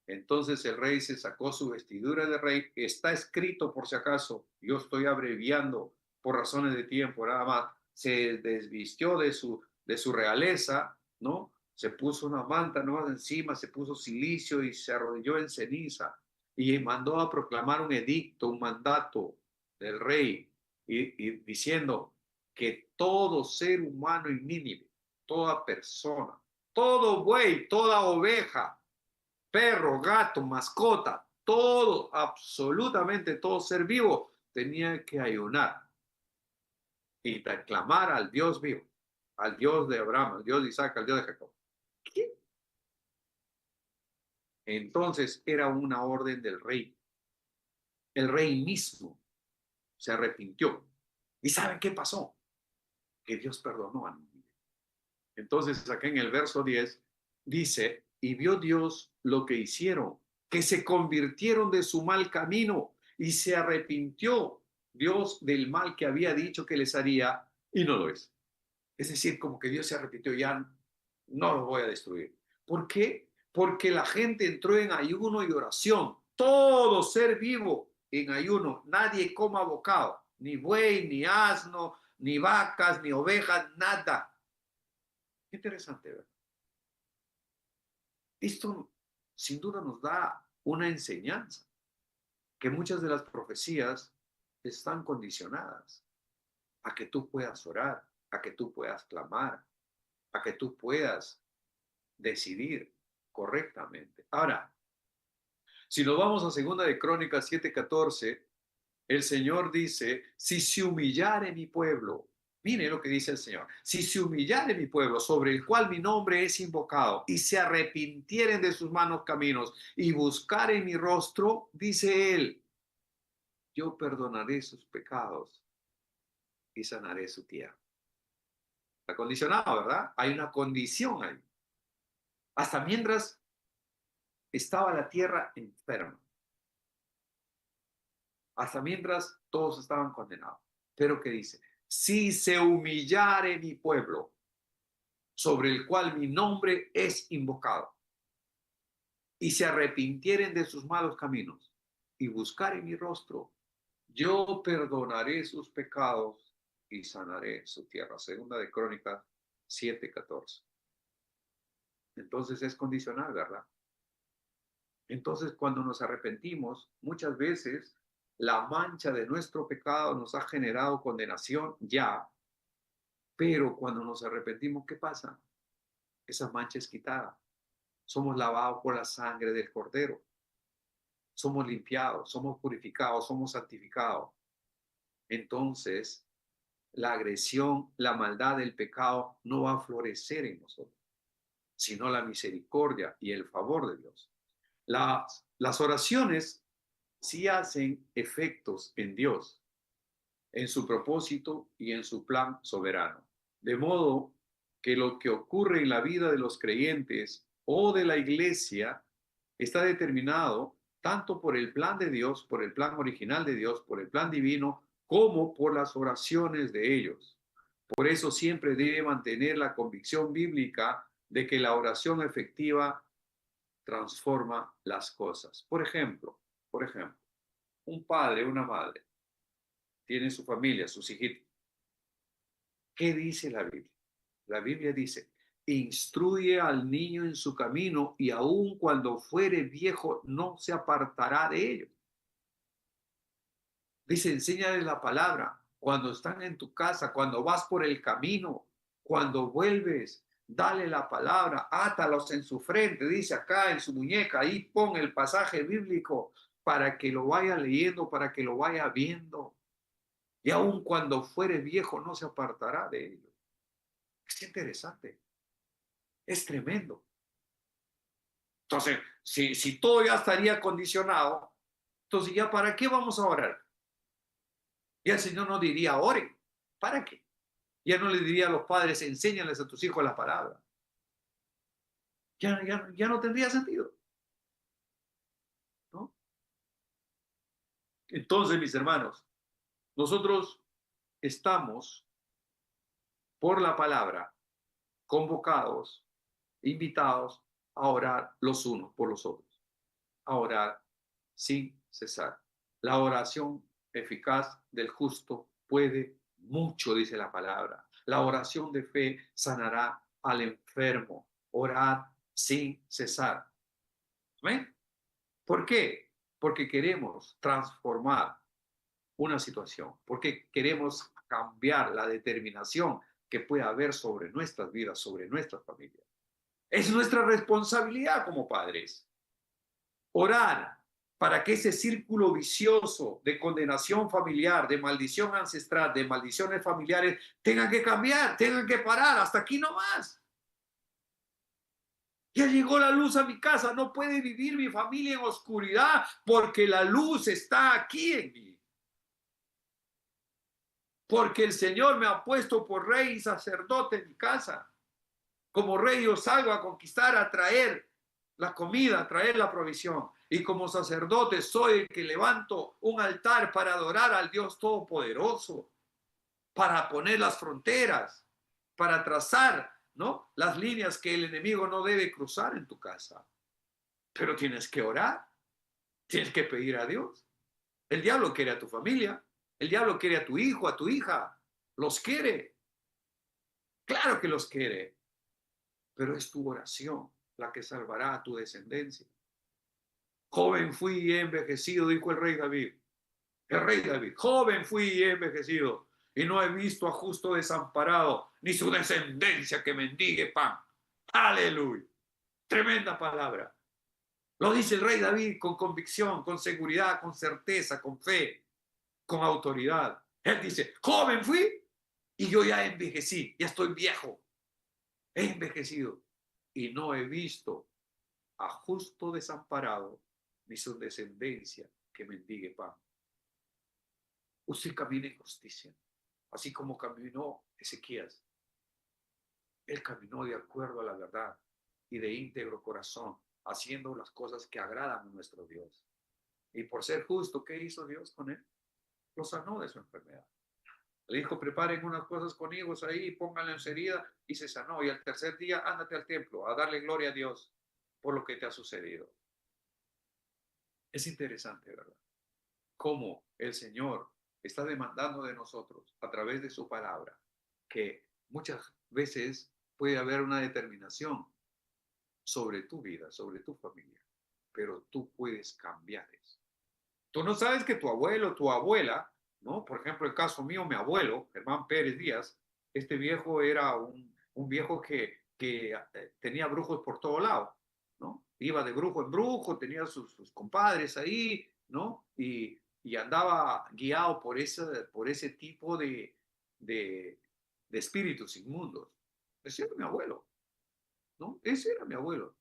Entonces el rey se sacó su vestidura de rey. Está escrito, por si acaso, yo estoy abreviando por razones de tiempo, nada más. Se desvistió de su realeza, ¿no? Se puso una manta nueva encima, se puso cilicio y se arrodilló en ceniza. Y mandó a proclamar un edicto, un mandato del rey, y diciendo que todo ser humano en Nínive, toda persona, todo buey, toda oveja, perro, gato, mascota, todo, absolutamente todo ser vivo tenía que ayunar y clamar al Dios vivo, al Dios de Abraham, al Dios de Isaac, al Dios de Jacob. ¿Qué? Entonces era una orden del rey. El rey mismo se arrepintió. ¿Y saben qué pasó? Que Dios perdonó a Nínive. Entonces, acá en el verso 10 dice, y vio Dios lo que hicieron, que se convirtieron de su mal camino y se arrepintió Dios del mal que había dicho que les haría y no lo es. Es decir, como que Dios se arrepintió, ya no los voy a destruir. ¿Por qué? Porque la gente entró en ayuno y oración. Todo ser vivo en ayuno. Nadie coma bocado. Ni buey, ni asno, ni vacas, ni ovejas, nada. Qué interesante, ¿verdad? Esto sin duda nos da una enseñanza, que muchas de las profecías están condicionadas a que tú puedas orar, a que tú puedas clamar, a que tú puedas decidir correctamente. Ahora, si nos vamos a segunda de Crónicas 7:14, el Señor dice, si se humillare mi pueblo, mire lo que dice el Señor, si se humillare mi pueblo sobre el cual mi nombre es invocado y se arrepintieren de sus malos caminos y buscaren mi rostro, dice él, yo perdonaré sus pecados y sanaré su tierra. Está condicionado, ¿verdad? Hay una condición ahí. Hasta mientras estaba la tierra enferma, hasta mientras todos estaban condenados. Pero ¿qué dice? si se humillare mi pueblo, sobre el cual mi nombre es invocado, y se arrepintieren de sus malos caminos, y buscaren mi rostro, yo perdonaré sus pecados y sanaré su tierra. Segunda de Crónicas 7:14. Entonces es condicional, ¿verdad? Entonces cuando nos arrepentimos, muchas veces la mancha de nuestro pecado nos ha generado condenación ya, pero cuando nos arrepentimos, ¿qué pasa? Esa mancha es quitada. Somos lavados por la sangre del Cordero. Somos limpiados, somos purificados, somos santificados. Entonces, la agresión, la maldad del pecado no va a florecer en nosotros, sino la misericordia y el favor de Dios. Las oraciones sí hacen efectos en Dios, en su propósito y en su plan soberano. De modo que lo que ocurre en la vida de los creyentes o de la iglesia está determinado tanto por el plan de Dios, por el plan original de Dios, por el plan divino, como por las oraciones de ellos. Por eso siempre debe mantener la convicción bíblica de que la oración efectiva transforma las cosas. Por ejemplo, un padre, una madre, tiene su familia, sus hijitos. ¿Qué dice la Biblia? La Biblia dice, instruye al niño en su camino y aun cuando fuere viejo no se apartará de ello. Dice, enséñale la palabra cuando están en tu casa, cuando vas por el camino, cuando vuelves, dale la palabra, átalos en su frente, dice acá en su muñeca, ahí pon el pasaje bíblico para que lo vaya leyendo, para que lo vaya viendo. Y aun cuando fuere viejo no se apartará de ello. Es interesante, es tremendo. Entonces, si todo ya estaría condicionado, entonces ya ¿para qué vamos a orar? Y el Señor no diría, oren. ¿Para qué? Ya no le diría a los padres, enséñales a tus hijos la palabra. Ya no tendría sentido, ¿no? Entonces, mis hermanos, nosotros estamos por la palabra convocados, invitados a orar los unos por los otros, a orar sin cesar. La oración eficaz del justo puede mucho, dice la palabra. La oración de fe sanará al enfermo. Orad sin cesar. ¿Ven? ¿Por qué? Porque queremos transformar una situación, porque queremos cambiar la determinación que pueda haber sobre nuestras vidas, sobre nuestras familias. Es nuestra responsabilidad como padres. Orar para que ese círculo vicioso de condenación familiar, de maldición ancestral, de maldiciones familiares, tengan que cambiar, tengan que parar, hasta aquí no más. Ya llegó la luz a mi casa, no puede vivir mi familia en oscuridad porque la luz está aquí en mí. Porque el Señor me ha puesto por rey y sacerdote en mi casa. Como rey yo salgo a conquistar, a traer la comida, a traer la provisión. Y como sacerdote soy el que levanto un altar para adorar al Dios Todopoderoso, para poner las fronteras, para trazar, ¿no?, las líneas que el enemigo no debe cruzar en tu casa. Pero tienes que orar, tienes que pedir a Dios. El diablo quiere a tu familia, el diablo quiere a tu hijo, a tu hija, los quiere. Claro que los quiere, pero es tu oración la que salvará a tu descendencia. Joven fui y he envejecido, dijo el rey David. El rey David, joven fui y he envejecido, y no he visto a justo desamparado, ni su descendencia que mendigue pan. Aleluya. Tremenda palabra. Lo dice el rey David con convicción, con seguridad, con certeza, con fe, con autoridad. Él dice, joven fui y yo ya envejecí, ya estoy viejo. He envejecido y no he visto a justo desamparado, ni su descendencia que mendigue pan. Usted camina en justicia, así como caminó Ezequías. Él caminó de acuerdo a la verdad y de íntegro corazón, haciendo las cosas que agradan a nuestro Dios. Y por ser justo, ¿qué hizo Dios con él? Lo sanó de su enfermedad. Le dijo, preparen unas cosas con higos ahí, pónganle en su herida y se sanó. Y al tercer día, ándate al templo a darle gloria a Dios por lo que te ha sucedido. Es interesante, ¿verdad? Cómo el Señor está demandando de nosotros a través de su palabra que muchas veces puede haber una determinación sobre tu vida, sobre tu familia, pero tú puedes cambiar eso. Tú no sabes que tu abuelo, tu abuela, ¿no? Por ejemplo, el caso mío, mi abuelo, Germán Pérez Díaz, este viejo era un viejo que tenía brujos por todo lado, ¿no? Iba de brujo en brujo, tenía sus compadres ahí, ¿no? Y andaba guiado por ese tipo de, de espíritus inmundos. Ese era mi abuelo, ¿no? Ese era mi abuelo.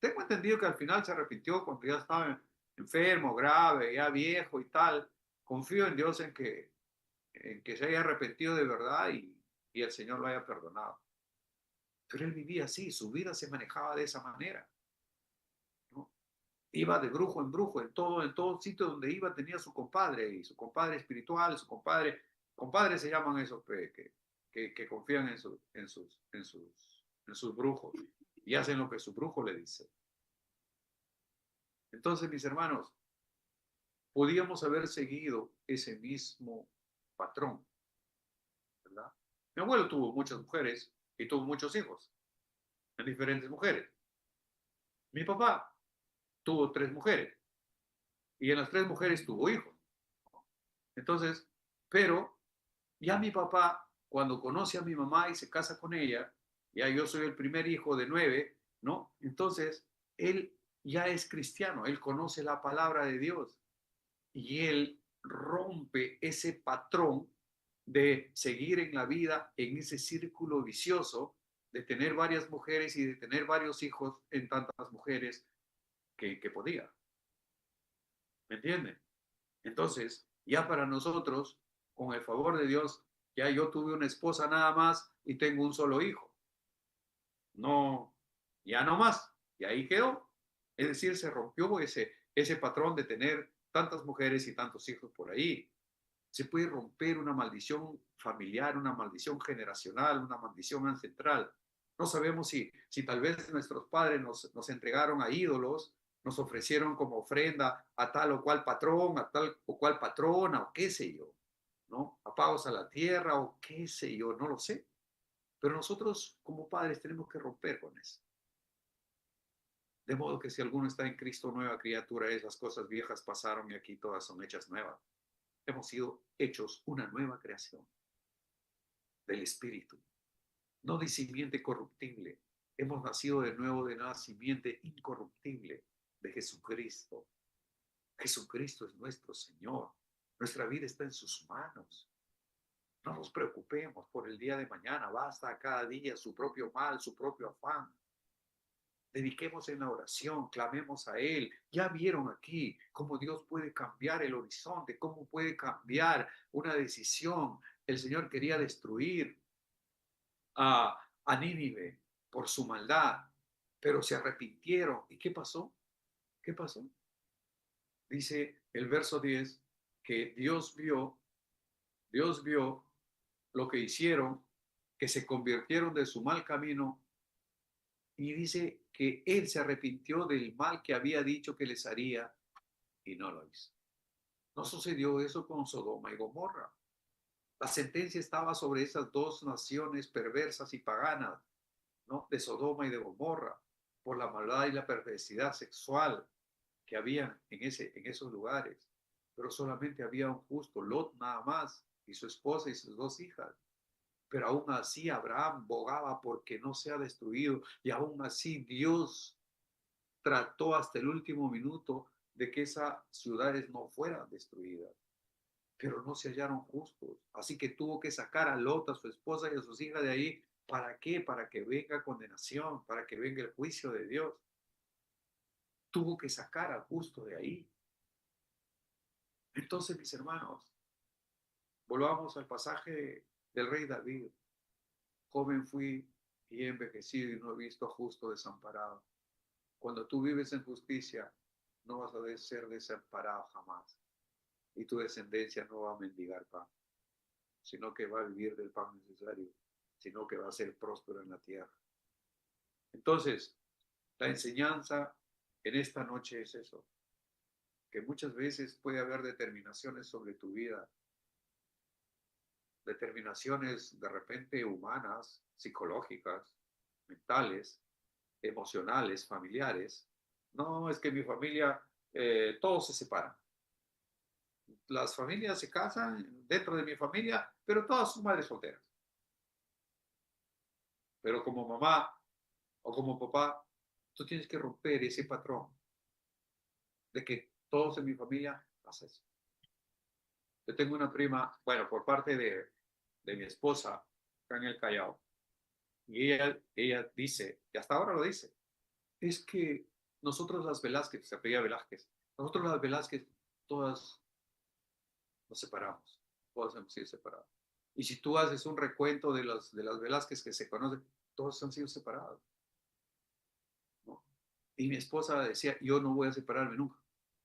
Tengo entendido que al final se arrepintió cuando ya estaba enfermo, grave, ya viejo y tal. Confío en Dios en que se haya arrepentido de verdad y el Señor lo haya perdonado. Pero él vivía así, su vida se manejaba de esa manera, ¿no? Iba de brujo en todo sitio donde iba tenía su compadre, y su compadre espiritual, compadres se llaman esos que confían en sus brujos y hacen lo que su brujo le dice. Entonces, mis hermanos, podíamos haber seguido ese mismo patrón, ¿verdad? Mi abuelo tuvo muchas mujeres y tuvo muchos hijos, en diferentes mujeres. Mi papá tuvo 3 mujeres y en las 3 mujeres tuvo hijos. Entonces, pero ya mi papá, cuando conoce a mi mamá y se casa con ella, ya yo soy el primer hijo de 9, ¿no? Entonces, él ya es cristiano, él conoce la palabra de Dios y él rompe ese patrón de seguir en la vida en ese círculo vicioso de tener varias mujeres y de tener varios hijos en tantas mujeres que podía. ¿Me entienden? Entonces, ya para nosotros, con el favor de Dios, ya yo tuve una esposa nada más y tengo un solo hijo. No, ya no más. Y ahí quedó. Es decir, se rompió ese patrón de tener tantas mujeres y tantos hijos por ahí. Se puede romper una maldición familiar, una maldición generacional, una maldición ancestral. No sabemos si tal vez nuestros padres nos entregaron a ídolos, nos ofrecieron como ofrenda a tal o cual patrón, a tal o cual patrona, o qué sé yo, ¿no? A pagos a la tierra, o qué sé yo, no lo sé. Pero nosotros como padres tenemos que romper con eso. De modo que si alguno está en Cristo, nueva criatura, esas cosas viejas pasaron y aquí todas son hechas nuevas. Hemos sido hechos una nueva creación del Espíritu, no de simiente corruptible. Hemos nacido de nuevo de una simiente incorruptible de Jesucristo. Jesucristo es nuestro Señor. Nuestra vida está en sus manos. No nos preocupemos por el día de mañana. Basta a cada día su propio mal, su propio afán. Dediquemos en la oración, clamemos a Él. Ya vieron aquí cómo Dios puede cambiar el horizonte, cómo puede cambiar una decisión. El Señor quería destruir a Nínive por su maldad, pero se arrepintieron. ¿Y qué pasó? ¿Qué pasó? Dice el verso 10 que Dios vio lo que hicieron, que se convirtieron de su mal camino y dice que él se arrepintió del mal que había dicho que les haría y no lo hizo. No sucedió eso con Sodoma y Gomorra. La sentencia estaba sobre esas dos naciones perversas y paganas, ¿no? De Sodoma y de Gomorra, por la maldad y la perversidad sexual que había en esos lugares. Pero solamente había un justo, Lot nada más, y su esposa y sus 2 hijas. Pero aún así Abraham bogaba porque no sea destruido, y aún así Dios trató hasta el último minuto de que esas ciudades no fueran destruidas, pero no se hallaron justos. Así que tuvo que sacar a Lot, a su esposa y a sus hijas de ahí. ¿Para qué? Para que venga condenación, para que venga el juicio de Dios. Tuvo que sacar al justo de ahí. Entonces, mis hermanos, volvamos al pasaje del rey David. Joven fui y he envejecido y no he visto justo desamparado. Cuando tú vives en justicia, no vas a ser desamparado jamás. Y tu descendencia no va a mendigar pan. sino que va a vivir del pan necesario, sino que va a ser próspero en la tierra. Entonces, la enseñanza en esta noche es eso, que muchas veces puede haber determinaciones sobre tu vida, determinaciones de repente humanas, psicológicas, mentales, emocionales, familiares. No, es que mi familia, todos se separan. Las familias se casan dentro de mi familia, pero todas son madres solteras. Pero como mamá o como papá, tú tienes que romper ese patrón de que todos en mi familia pasa eso. Yo tengo una prima, bueno, por parte de mi esposa, acá en el Callao, y ella dice, y hasta ahora lo dice, es que nosotros las Velázquez, se apellida Velázquez, nosotros las Velázquez, todas nos separamos, todas hemos sido separadas. Y si tú haces un recuento de las Velázquez que se conocen, todos han sido separados, ¿no? Y mi esposa decía, yo no voy a separarme nunca,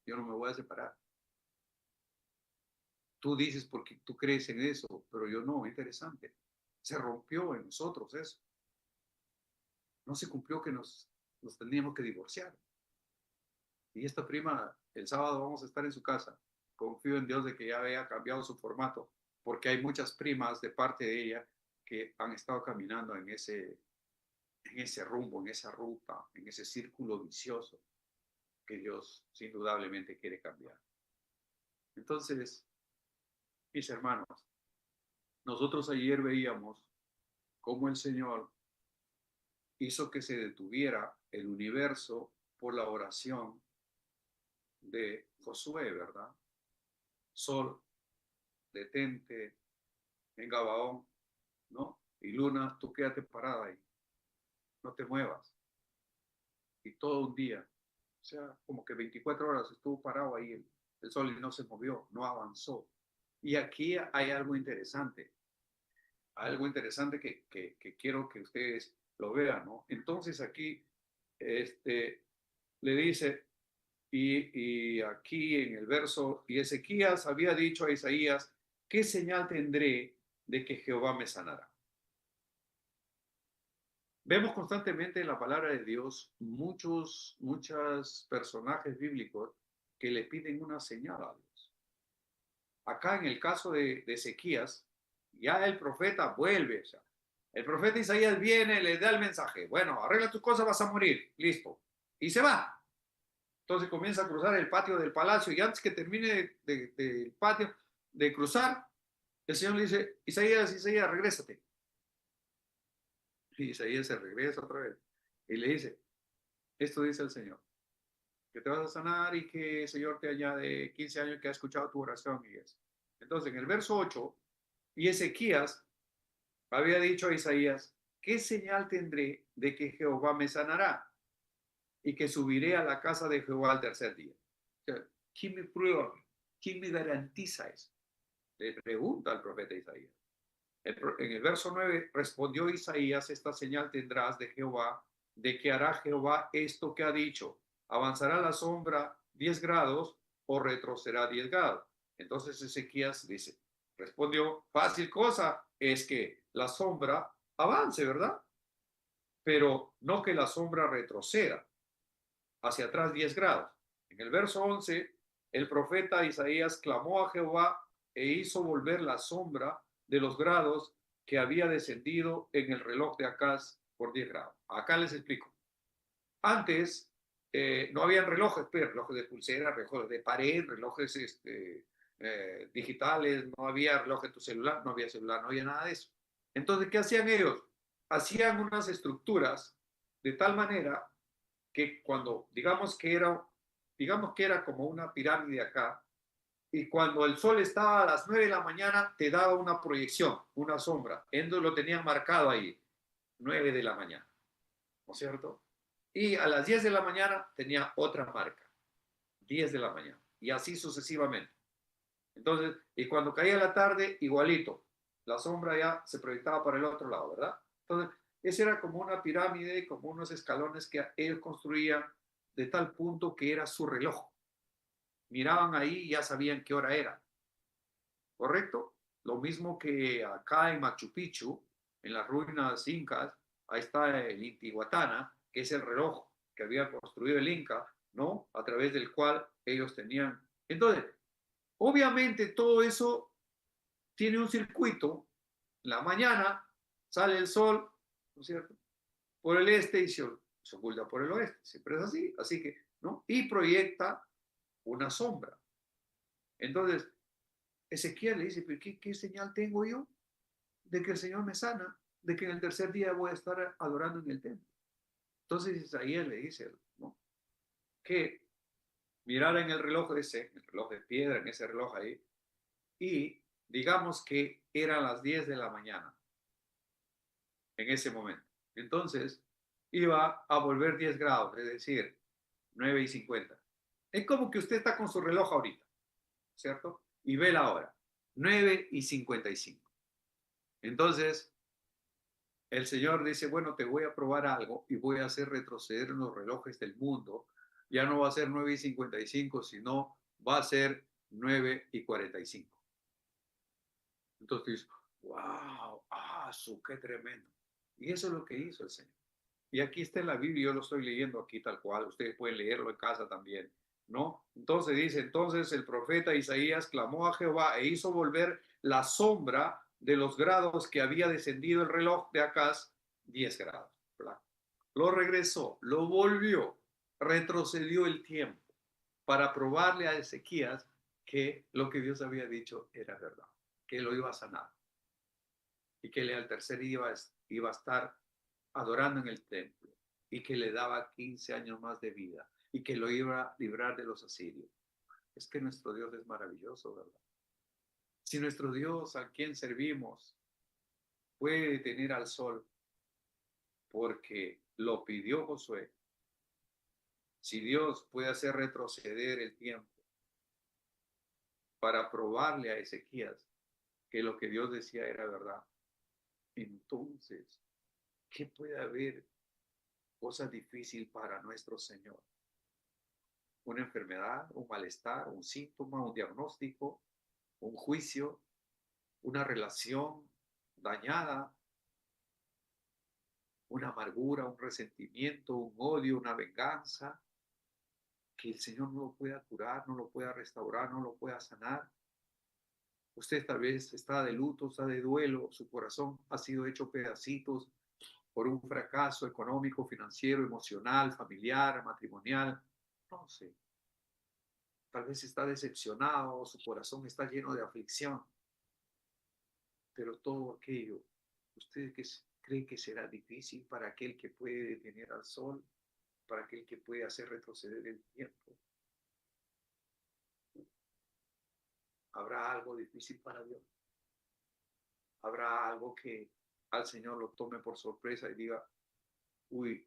yo no me voy a separar. Tú dices porque tú crees en eso, pero yo no, interesante. Se rompió en nosotros eso. No se cumplió que nos teníamos que divorciar. Y esta prima, el sábado vamos a estar en su casa. Confío en Dios de que ya haya cambiado su formato, porque hay muchas primas de parte de ella que han estado caminando en ese rumbo, en esa ruta, en ese círculo vicioso que Dios indudablemente quiere cambiar. Entonces, mis hermanos, nosotros ayer veíamos cómo el Señor hizo que se detuviera el universo por la oración de Josué, ¿verdad? Sol, detente en Gabaón, ¿no? Y Luna, tú quédate parada ahí, no te muevas. Y todo un día, o sea, como que 24 horas estuvo parado ahí el sol y no se movió, no avanzó. Y aquí hay algo interesante que quiero que ustedes lo vean, ¿no? Entonces aquí le dice, y aquí en el verso, y Ezequías había dicho a Isaías, ¿qué señal tendré de que Jehová me sanará? Vemos constantemente en la palabra de Dios muchos personajes bíblicos que le piden una señal a Dios. Acá en el caso de Ezequías, ya el profeta vuelve, o sea, el profeta Isaías viene, le da el mensaje, bueno, arregla tus cosas, vas a morir, listo, y se va. Entonces comienza a cruzar el patio del palacio y antes que termine del patio de cruzar, el Señor le dice, Isaías, regrésate. Y Isaías se regresa otra vez y le dice, esto dice el Señor, que te vas a sanar y que el Señor te añade 15 años que ha escuchado tu oración y eso. Entonces en el verso 8, y Ezequías había dicho a Isaías, ¿qué señal tendré de que Jehová me sanará y que subiré a la casa de Jehová al tercer día? O sea, ¿quién me prueba? ¿Quién me garantiza eso? Le pregunta al profeta Isaías. En el verso 9 respondió Isaías, esta señal tendrás de Jehová, de que hará Jehová esto que ha dicho, avanzará la sombra 10 grados o retrocederá 10 grados. Entonces Ezequías dice, respondió, fácil cosa es que la sombra avance, ¿verdad? Pero no que la sombra retroceda hacia atrás 10 grados. En el verso 11, el profeta Isaías clamó a Jehová e hizo volver la sombra de los grados que había descendido en el reloj de Acaz por 10 grados. Acá les explico. Antes no habían relojes, pero relojes de pulsera, relojes de pared, relojes digitales, no había reloj en tu celular, no había celular, no había nada de eso. Entonces, ¿qué hacían ellos? Hacían unas estructuras de tal manera que cuando, digamos que era como una pirámide acá, y cuando el sol estaba a las 9 de la mañana, te daba una proyección, una sombra. Endo lo tenían marcado ahí, 9 de la mañana, ¿no es cierto? Y a las 10 de la mañana tenía otra marca, 10 de la mañana, y así sucesivamente. Entonces, y cuando caía la tarde, igualito, la sombra ya se proyectaba para el otro lado, ¿verdad? Entonces, ese era como una pirámide, como unos escalones que ellos construían de tal punto que era su reloj. Miraban ahí y ya sabían qué hora era. ¿Correcto? Lo mismo que acá en Machu Picchu, en las ruinas incas, ahí está el Intihuatana, que es el reloj que había construido el Inca, ¿no? A través del cual ellos tenían. Entonces, obviamente todo eso tiene un circuito. En la mañana sale el sol, ¿no es cierto? Por el este y se oculta por el oeste. Siempre es así. Así que, ¿no? Y proyecta una sombra. Entonces, Ezequiel le dice, ¿pero qué señal tengo yo de que el Señor me sana? De que en el tercer día voy a estar adorando en el templo. Entonces Isaías le dice, ¿no? Que mirara en el reloj ese, el reloj de piedra, en ese reloj ahí, y digamos que eran las 10 de la mañana en ese momento. Entonces iba a volver 10 grados, es decir, 9:50. Es como que usted está con su reloj ahorita, ¿cierto? Y ve la hora, 9:55. Entonces el Señor dice, bueno, te voy a probar algo y voy a hacer retroceder en los relojes del mundo. Ya no va a ser 9:55, sino va a ser 9:45. Entonces, wow, qué tremendo. Y eso es lo que hizo el Señor. Y aquí está en la Biblia, yo lo estoy leyendo aquí tal cual, ustedes pueden leerlo en casa también, ¿no? Entonces dice, entonces el profeta Isaías clamó a Jehová e hizo volver la sombra de los grados que había descendido el reloj de Acaz, 10 grados. ¿Verdad? Lo regresó, lo volvió, retrocedió el tiempo para probarle a Ezequías que lo que Dios había dicho era verdad, que lo iba a sanar y que al tercer día iba a estar adorando en el templo y que le daba 15 años más de vida y que lo iba a librar de los asirios. Es que nuestro Dios es maravilloso, ¿verdad? Si nuestro Dios a quien servimos puede detener al sol porque lo pidió Josué, si Dios puede hacer retroceder el tiempo para probarle a Ezequías que lo que Dios decía era verdad, entonces, ¿qué puede haber cosa difícil para nuestro Señor? Una enfermedad, un malestar, un síntoma, un diagnóstico, un juicio, una relación dañada, una amargura, un resentimiento, un odio, una venganza, que el Señor no lo pueda curar, no lo pueda restaurar, no lo pueda sanar. Usted tal vez está de luto, está de duelo, su corazón ha sido hecho pedacitos por un fracaso económico, financiero, emocional, familiar, matrimonial, no sé. Tal vez está decepcionado, su corazón está lleno de aflicción, pero todo aquello, ¿usted cree que será difícil para aquel que puede detener al sol, para aquel que puede hacer retroceder el tiempo? ¿Habrá algo difícil para Dios? ¿Habrá algo que al Señor lo tome por sorpresa y diga, uy,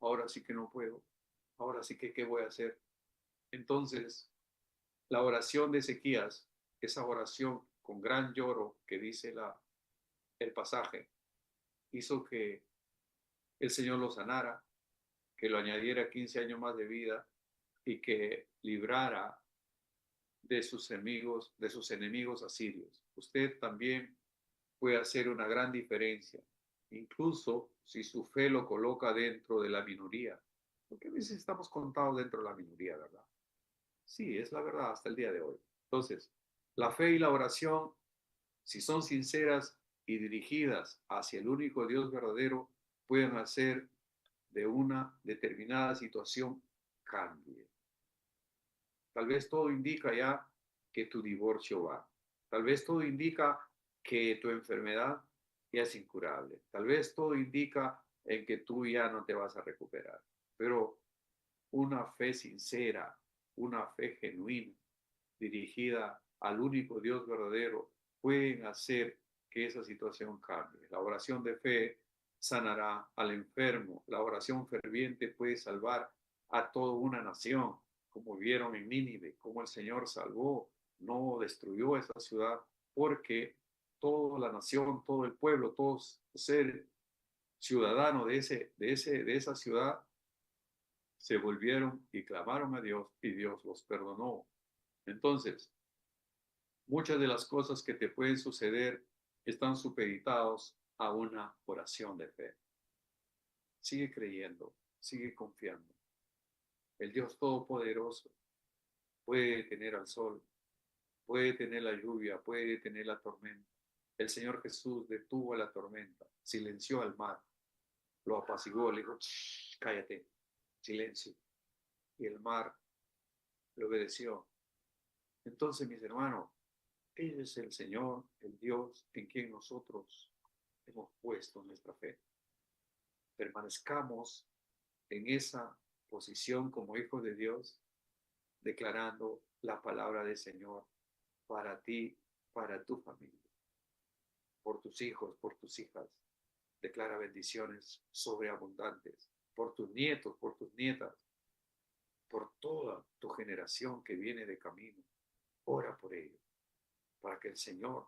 ahora sí que no puedo, ahora sí que qué voy a hacer? Entonces, la oración de Ezequías, esa oración con gran lloro que dice el pasaje, hizo que el Señor lo sanara, que lo añadiera 15 años más de vida y que librara de sus enemigos asirios. Usted también puede hacer una gran diferencia, incluso si su fe lo coloca dentro de la minoría, porque a veces estamos contados dentro de la minoría, ¿verdad? Sí, es la verdad hasta el día de hoy. Entonces, la fe y la oración, si son sinceras y dirigidas hacia el único Dios verdadero, pueden hacer de una determinada situación cambie. Tal vez todo indica ya que tu divorcio va. Tal vez todo indica que tu enfermedad ya es incurable. Tal vez todo indica en que tú ya no te vas a recuperar. Pero una fe sincera, una fe genuina, dirigida al único Dios verdadero, pueden hacer que esa situación cambie. La oración de fe sanará al enfermo. La oración ferviente puede salvar a toda una nación, como vieron en Nínive, como el Señor salvó, no destruyó esa ciudad, porque toda la nación, todo el pueblo, todos ser ciudadanos de esa ciudad se volvieron y clamaron a Dios y Dios los perdonó. Entonces, Muchas de las cosas que te pueden suceder están supeditados a una oración de fe. Sigue creyendo, sigue confiando. El Dios Todopoderoso puede detener al sol, puede detener la lluvia, puede detener la tormenta. El Señor Jesús detuvo la tormenta, silenció al mar, lo apaciguó, le dijo, cállate, silencio. Y el mar le obedeció. Entonces, mis hermanos, Él es el Señor, el Dios en quien nosotros hemos puesto nuestra fe. Permanezcamos en esa posición como hijos de Dios, declarando la palabra del Señor para ti, para tu familia, por tus hijos, por tus hijas. Declara bendiciones sobreabundantes, por tus nietos, por tus nietas, por toda tu generación que viene de camino. Ora por ellos, para que el Señor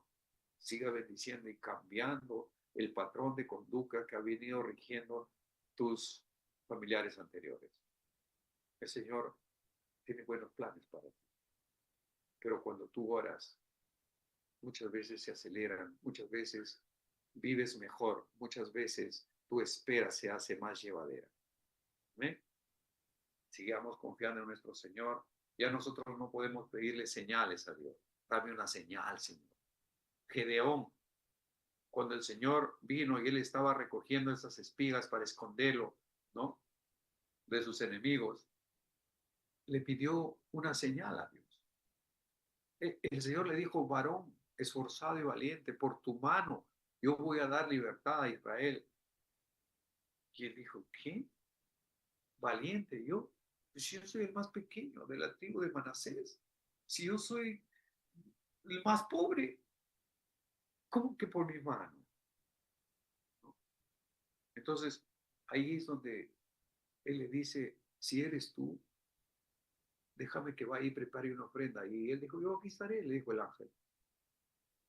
siga bendiciendo y cambiando el patrón de conducta que ha venido rigiendo tus familiares anteriores. El Señor tiene buenos planes para ti, pero cuando tú oras, muchas veces se aceleran, muchas veces vives mejor, muchas veces tu espera se hace más llevadera. ¿Amén? Sigamos confiando en nuestro Señor. Ya nosotros no podemos pedirle señales a Dios. Dame una señal, Señor. Gedeón, cuando el Señor vino y él estaba recogiendo esas espigas para esconderlo, ¿no? De sus enemigos, le pidió una señal a Dios. El Señor le dijo, varón, esforzado y valiente, por tu mano yo voy a dar libertad a Israel. Y él dijo, ¿qué? Valiente yo. Si yo soy el más pequeño de la tribu de Manasés, si yo soy el más pobre, ¿cómo que por mi mano? ¿No? Entonces, ahí es donde él le dice, si eres tú, déjame que vaya y prepare una ofrenda. Y él dijo, yo aquí estaré, le dijo el ángel.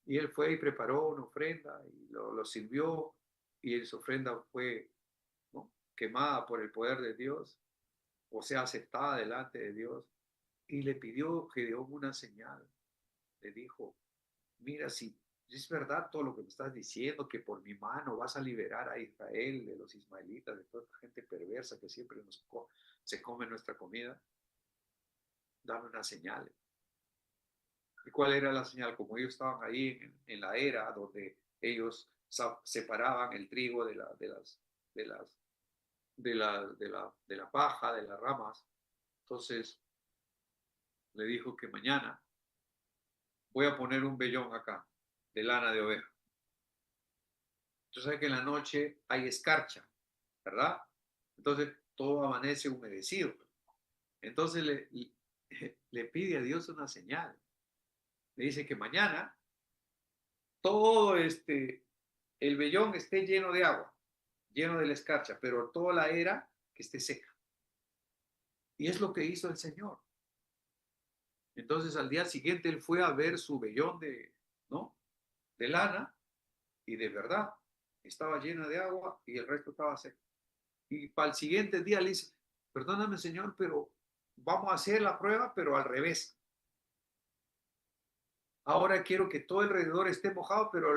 Y él fue y preparó una ofrenda y lo sirvió y esa ofrenda fue, ¿no?, quemada por el poder de Dios, o sea, aceptada delante de Dios. Y le pidió Gedeón una señal. Le dijo, mira, si es verdad todo lo que me estás diciendo, que por mi mano vas a liberar a Israel de los ismaelitas, de toda esta gente perversa que siempre se come nuestra comida, dame una señal. ¿Y cuál era la señal? Como ellos estaban ahí en la era donde ellos separaban el trigo de la paja, de las ramas, entonces le dijo que mañana voy a poner un vellón acá de lana de oveja. Tú sabes que en la noche hay escarcha, ¿verdad? Entonces todo amanece humedecido. Entonces le pide a Dios una señal. Le dice que mañana todo el vellón esté lleno de agua, lleno de la escarcha, pero toda la era que esté seca. Y es lo que hizo el Señor. Entonces al día siguiente él fue a ver su vellón ¿no?, de lana, y de verdad estaba llena de agua y el resto estaba seco. Y para el siguiente día le dice, perdóname, Señor, pero vamos a hacer la prueba, pero al revés. Ahora quiero que todo alrededor esté mojado, pero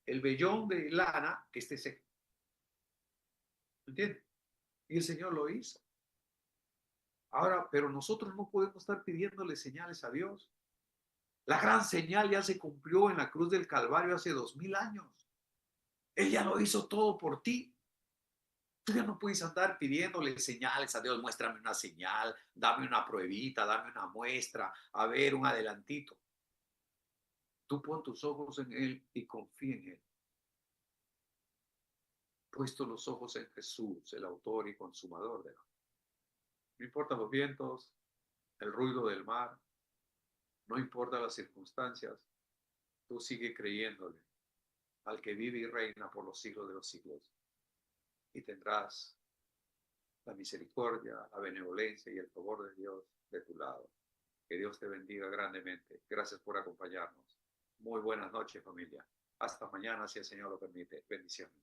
el vellón de lana que esté seco. ¿Entiendes? Y el Señor lo hizo. Ahora, pero nosotros no podemos estar pidiéndole señales a Dios. La gran señal ya se cumplió en la cruz del Calvario hace 2000 años. Él ya lo hizo todo por ti. Tú ya no puedes andar pidiéndole señales a Dios. Muéstrame una señal, dame una pruebita, dame una muestra, a ver, un adelantito. Tú pon tus ojos en Él y confía en Él. Puesto los ojos en Jesús, el autor y consumador de la fe. No importa los vientos, el ruido del mar, no importa las circunstancias, tú sigue creyéndole al que vive y reina por los siglos de los siglos. Y tendrás la misericordia, la benevolencia y el favor de Dios de tu lado. Que Dios te bendiga grandemente. Gracias por acompañarnos. Muy buenas noches, familia. Hasta mañana, si el Señor lo permite. Bendiciones.